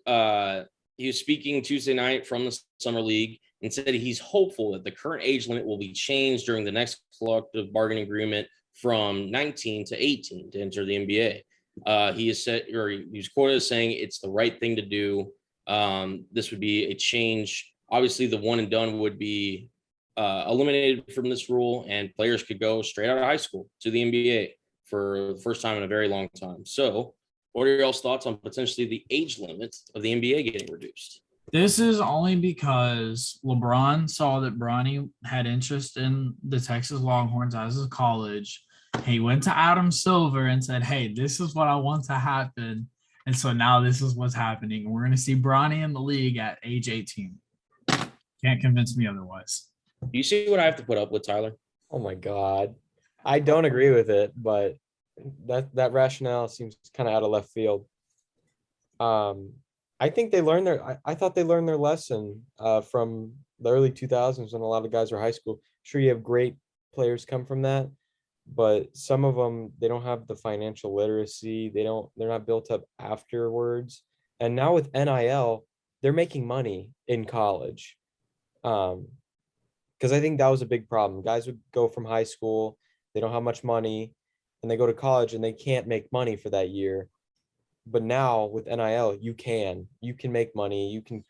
he was speaking Tuesday night from the Summer League and said he's hopeful that the current age limit will be changed during the next collective bargaining agreement from 19 to 18 to enter the NBA. He was quoted as saying it's the right thing to do. This would be a change. Obviously, the one and done would be eliminated from this rule, and players could go straight out of high school to the NBA for the first time in a very long time. So, what are y'all's thoughts on potentially the age limit of the NBA getting reduced? This is only because LeBron saw that Bronny had interest in the Texas Longhorns as a college. He went to Adam Silver and said, hey, this is what I want to happen. And so now this is what's happening. We're going to see Bronny in the league at age 18. Can't convince me otherwise. Do you see what I have to put up with, Tyler? Oh my God. I don't agree with it, but that rationale seems kind of out of left field. I think they learned I thought they learned their lesson from the early 2000s when a lot of guys were high school. Sure, you have great players come from that, but some of them, they don't have the financial literacy. They're not built up afterwards. And now with NIL, they're making money in college. Because I think that was a big problem. Guys would go from high school, they don't have much money, and they go to college and they can't make money for that year. But now with NIL, you can make money, you can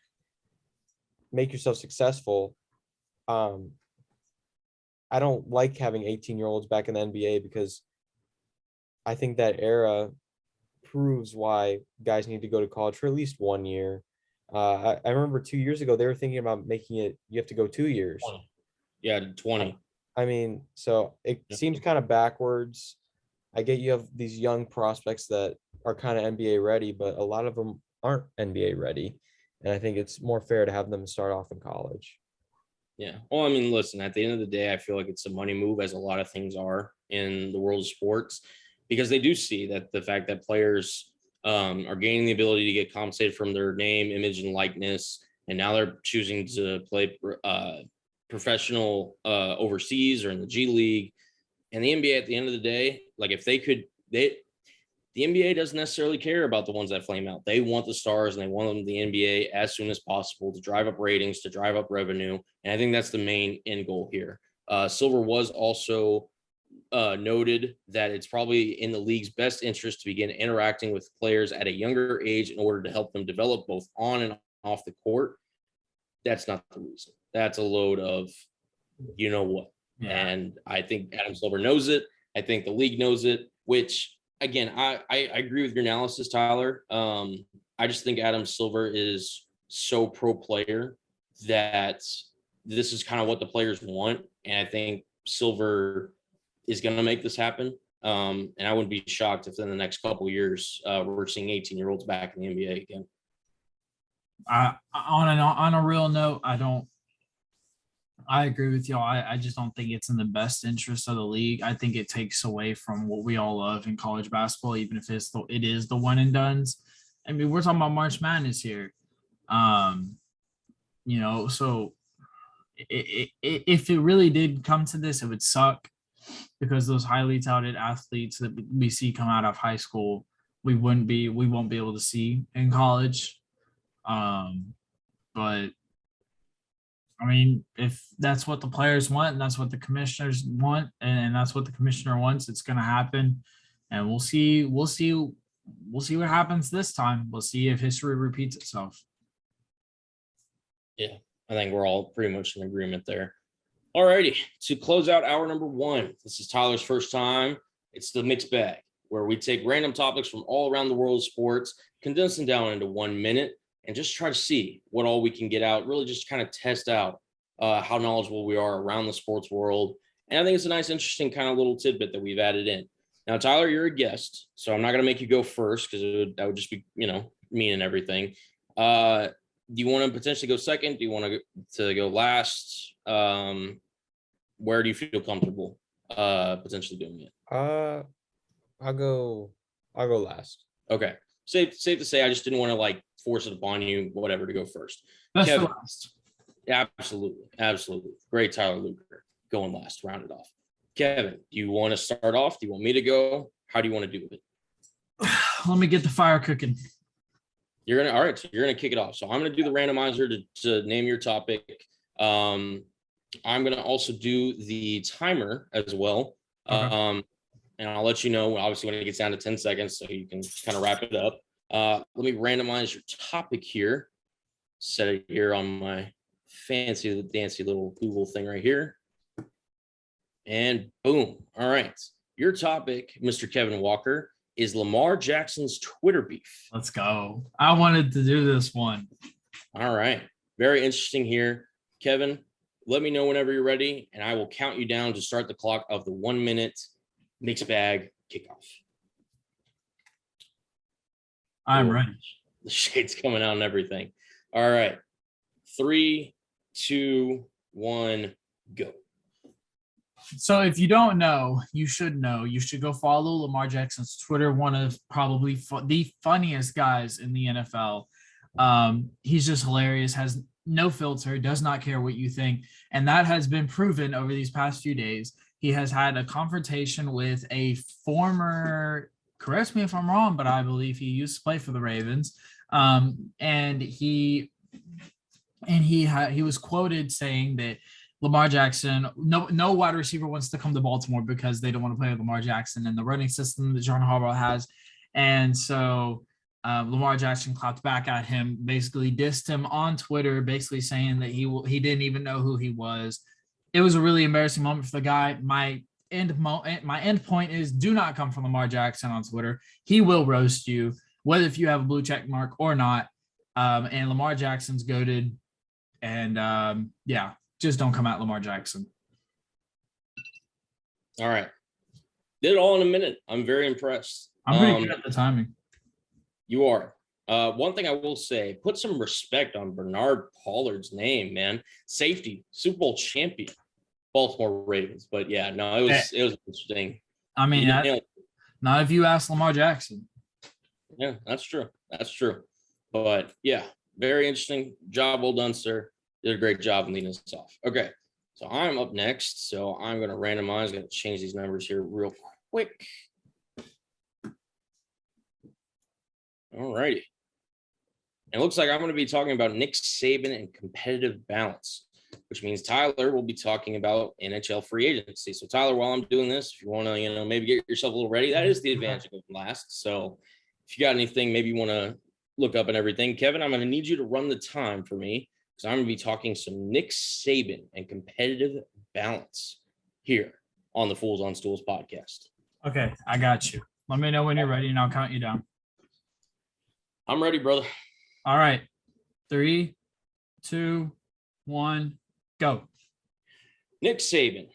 make yourself successful. I don't like having 18-year-olds back in the NBA because I think that era proves why guys need to go to college for at least 1 year. I remember 2 years ago, they were thinking about making it, you have to go 2 years. 20. Yeah, 20. I mean, so it seems kind of backwards. I get you have these young prospects that are kind of NBA ready, but a lot of them aren't NBA ready. And I think it's more fair to have them start off in college. Yeah. Well, I mean, listen, at the end of the day, I feel like it's a money move, as a lot of things are in the world of sports, because they do see that the fact that players are gaining the ability to get compensated from their name, image, and likeness. And now they're choosing to play professional overseas or in the G League. And the NBA, at the end of the day, like if they could, the NBA doesn't necessarily care about the ones that flame out. They want the stars, and they want them in the NBA as soon as possible to drive up ratings, to drive up revenue. And I think that's the main end goal here. Silver was also noted that it's probably in the league's best interest to begin interacting with players at a younger age in order to help them develop both on and off the court. That's not the reason. That's a load of, you know what. Yeah. And I think Adam Silver knows it. I think the league knows it, which, again, I agree with your analysis, Tyler. I just think Adam Silver is so pro player that this is kind of what the players want. And I think Silver is going to make this happen. And I wouldn't be shocked if in the next couple of years, we're seeing 18-year-olds back in the NBA again. On a real note, I agree with y'all. I just don't think it's in the best interest of the league. I think it takes away from what we all love in college basketball, even if it is the one and dones. I mean, we're talking about March Madness here. So if it really did come to this, it would suck, because those highly touted athletes that we see come out of high school, we won't be able to see in college. But I mean, if that's what the players want and that's what the commissioners want, and that's what the commissioner wants, it's going to happen. And we'll see what happens this time. We'll see if history repeats itself. Yeah, I think we're all pretty much in agreement there. All righty, to close out hour number 1, this is Tyler's first time. It's the mixed bag, where we take random topics from all around the world of sports, condense them down into 1 minute, and just try to see what all we can get out, really just kind of test out how knowledgeable we are around the sports world. And I think it's a nice, interesting kind of little tidbit that we've added in. Now, Tyler, you're a guest, so I'm not going to make you go first because that would just be, mean and everything. Do you want to potentially go second? Do you want to go last? Where do you feel comfortable potentially doing it? I'll go last. Okay. Safe to say, I just didn't want to force it upon you, whatever, to go first. That's Kevin, the last. Absolutely. Great, Tyler Luker going last, round it off. Kevin, do you want to start off? Do you want me to go? How do you want to do it? Let me get the fire cooking. All right, so you're gonna kick it off. So I'm gonna do the randomizer to name your topic. I'm gonna also do the timer as well. Okay. And I'll let you know obviously when it gets down to 10 seconds so you can kind of wrap it up. Let me randomize your topic here. Set it here on my fancy dancy little Google thing right here. And boom. All right. Your topic, Mr. Kevin Walker, is Lamar Jackson's Twitter beef. Let's go. I wanted to do this one. All right. Very interesting here. Kevin, let me know whenever you're ready, and I will count you down to start the clock of the 1 minute mixed bag kickoff. I'm ready. The shade's coming out and everything. All right. 3, 2, 1, go. So if you don't know, you should know. You should go follow Lamar Jackson's Twitter, one of probably the funniest guys in the NFL. He's just hilarious, has no filter, does not care what you think. And that has been proven over these past few days. He has had a confrontation with a former, correct me if I'm wrong, but I believe he used to play for the Ravens. And he was quoted saying that Lamar Jackson, no wide receiver wants to come to Baltimore because they don't want to play with Lamar Jackson and the running system that John Harbaugh has. And so Lamar Jackson clapped back at him, basically dissed him on Twitter, basically saying that he didn't even know who he was. It was a really embarrassing moment for the guy. My end point is do not come from Lamar Jackson on Twitter. He will roast you, whether if you have a blue check mark or not. And Lamar Jackson's goated. And just don't come at Lamar Jackson. All right. Did it all in a minute. I'm very impressed. I'm pretty good at the timing. You are. One thing I will say, put some respect on Bernard Pollard's name, man. Safety, Super Bowl champion, Baltimore Ravens. But yeah, no, it was interesting. I mean, not if you ask Lamar Jackson. Yeah, that's true. But yeah, very interesting. Job well done, sir. Did a great job in leading us off. Okay, so I'm up next. So I'm going to randomize. Going to change these numbers here real quick. All righty. It looks like I'm going to be talking about Nick Saban and competitive balance, which means Tyler will be talking about NHL free agency. So Tyler, while I'm doing this, if you want to, maybe get yourself a little ready, that is the advantage of going last. So if you got anything, maybe you want to look up and everything. Kevin, I'm going to need you to run the time for me because I'm going to be talking some Nick Saban and competitive balance here on the Fools on Stools podcast. Okay, I got you. Let me know when you're ready and I'll count you down. I'm ready, brother. All right. 3, 2, 1, go. Nick Saban,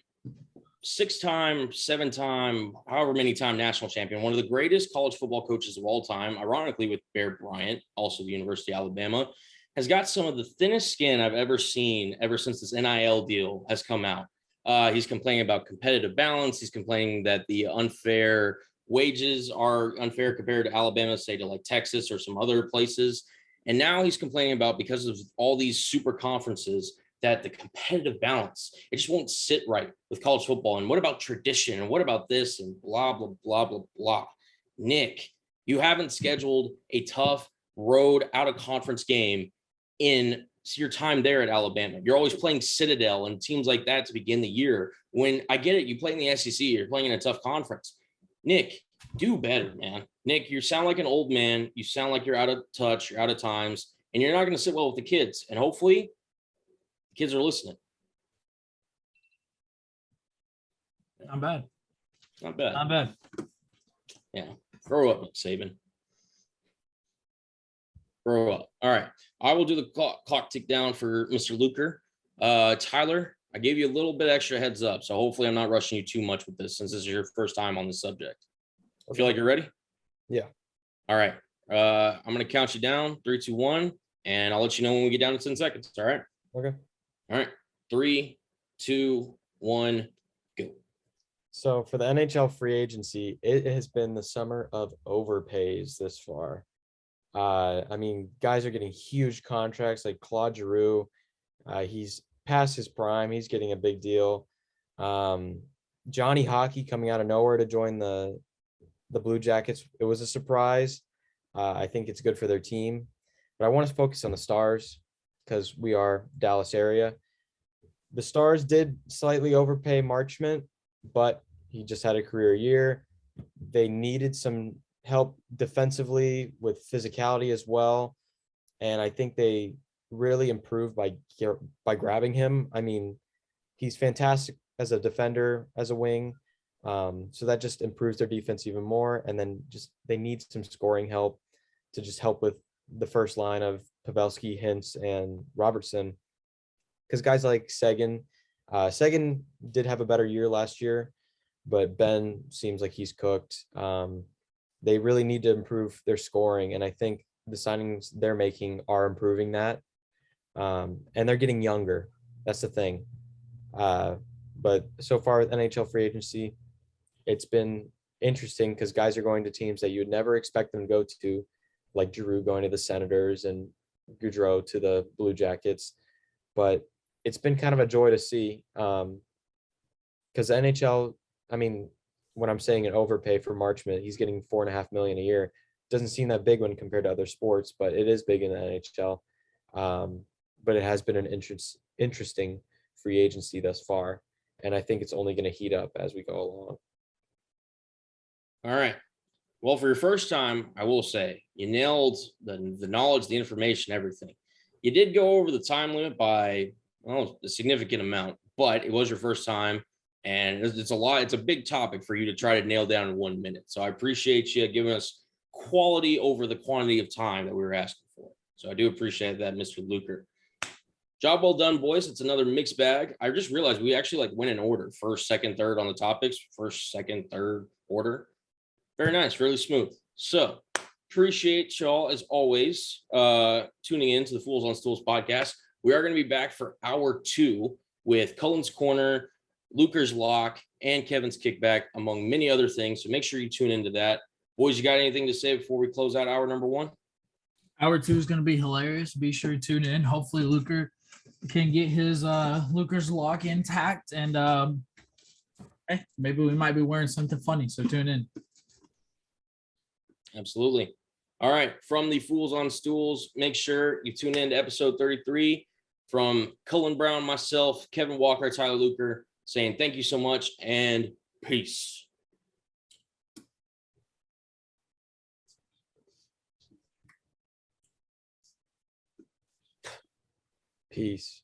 6-time, 7-time, however many time national champion, one of the greatest college football coaches of all time, ironically with Bear Bryant, also the University of Alabama, has got some of the thinnest skin I've ever seen ever since this NIL deal has come out. He's complaining about competitive balance. He's complaining that the unfair wages are unfair compared to Alabama, say to like Texas or some other places. And now he's complaining about, because of all these super conferences, that the competitive balance, it just won't sit right with college football. And what about tradition? And what about this? And blah, blah, blah, blah, blah. Nick, you haven't scheduled a tough road out of conference game in your time there at Alabama. You're always playing Citadel and teams like that to begin the year. When I get it, you play in the SEC, you're playing in a tough conference. Nick, do better, man. Nick, you sound like an old man. You sound like you're out of touch, you're out of times, and you're not going to sit well with the kids. And hopefully the kids are listening. Not bad. Not bad. Not bad. Yeah. Grow up, Nick Saban. Grow up. All right. I will do the clock tick down for Mr. Luker. Tyler, I gave you a little bit extra heads up, so hopefully I'm not rushing you too much with this since this is your first time on the subject. I feel like you're ready? Yeah. All right. I'm going to count you down. 3, 2, 1, and I'll let you know when we get down to 10 seconds. All right. Okay. All right. 3, 2, 1, go. So for the NHL free agency, it has been the summer of overpays this far. I mean, guys are getting huge contracts like Claude Giroux. He's past his prime. He's getting a big deal. Johnny Hockey coming out of nowhere to join the Blue Jackets. It was a surprise. I think it's good for their team. But I want to focus on the Stars because we are Dallas area. The Stars did slightly overpay Marchment, but he just had a career year. They needed some help defensively with physicality as well. And I think they really improved by grabbing him. I mean, he's fantastic as a defender, as a wing. So that just improves their defense even more. And then just they need some scoring help to just help with the first line of Pavelski, Hintz, and Robertson. Because guys like Seguin did have a better year last year, but Ben seems like he's cooked. They really need to improve their scoring, and I think the signings they're making are improving that. And they're getting younger. That's the thing. But so far with NHL free agency, it's been interesting because guys are going to teams that you would never expect them to go to, like Giroux going to the Senators and Gaudreau to the Blue Jackets. But it's been kind of a joy to see because the NHL, I mean, when I'm saying an overpay for Marchment, he's getting $4.5 million a year. Doesn't seem that big when compared to other sports, but it is big in the NHL. But it has been an interesting free agency thus far, and I think it's only going to heat up as we go along. All right. Well, for your first time, I will say you nailed the knowledge, the information, everything. You did go over the time limit by a significant amount, but it was your first time, and it's a lot. It's a big topic for you to try to nail down in 1 minute. So I appreciate you giving us quality over the quantity of time that we were asking for. So I do appreciate that, Mr. Luker. Job well done, boys. It's another mixed bag. I just realized we actually went in order: first, second, third on the topics. First, second, third order. Very nice, really smooth. So appreciate y'all as always tuning in to the Fools on Stools podcast. We are going to be back for hour 2 with Cullen's Corner, Luker's Lock, and Kevin's Kickback, among many other things. So make sure you tune into that. Boys, you got anything to say before we close out hour number 1? Hour 2 is going to be hilarious. Be sure to tune in. Hopefully Luker can get his Luker's Lock intact, and hey, maybe we might be wearing something funny. So tune in. Absolutely. All right. From the Fools on Stools, make sure you tune in to episode 33 from Cullen Brown, myself, Kevin Walker, Tyler Luker, saying thank you so much and peace. Peace.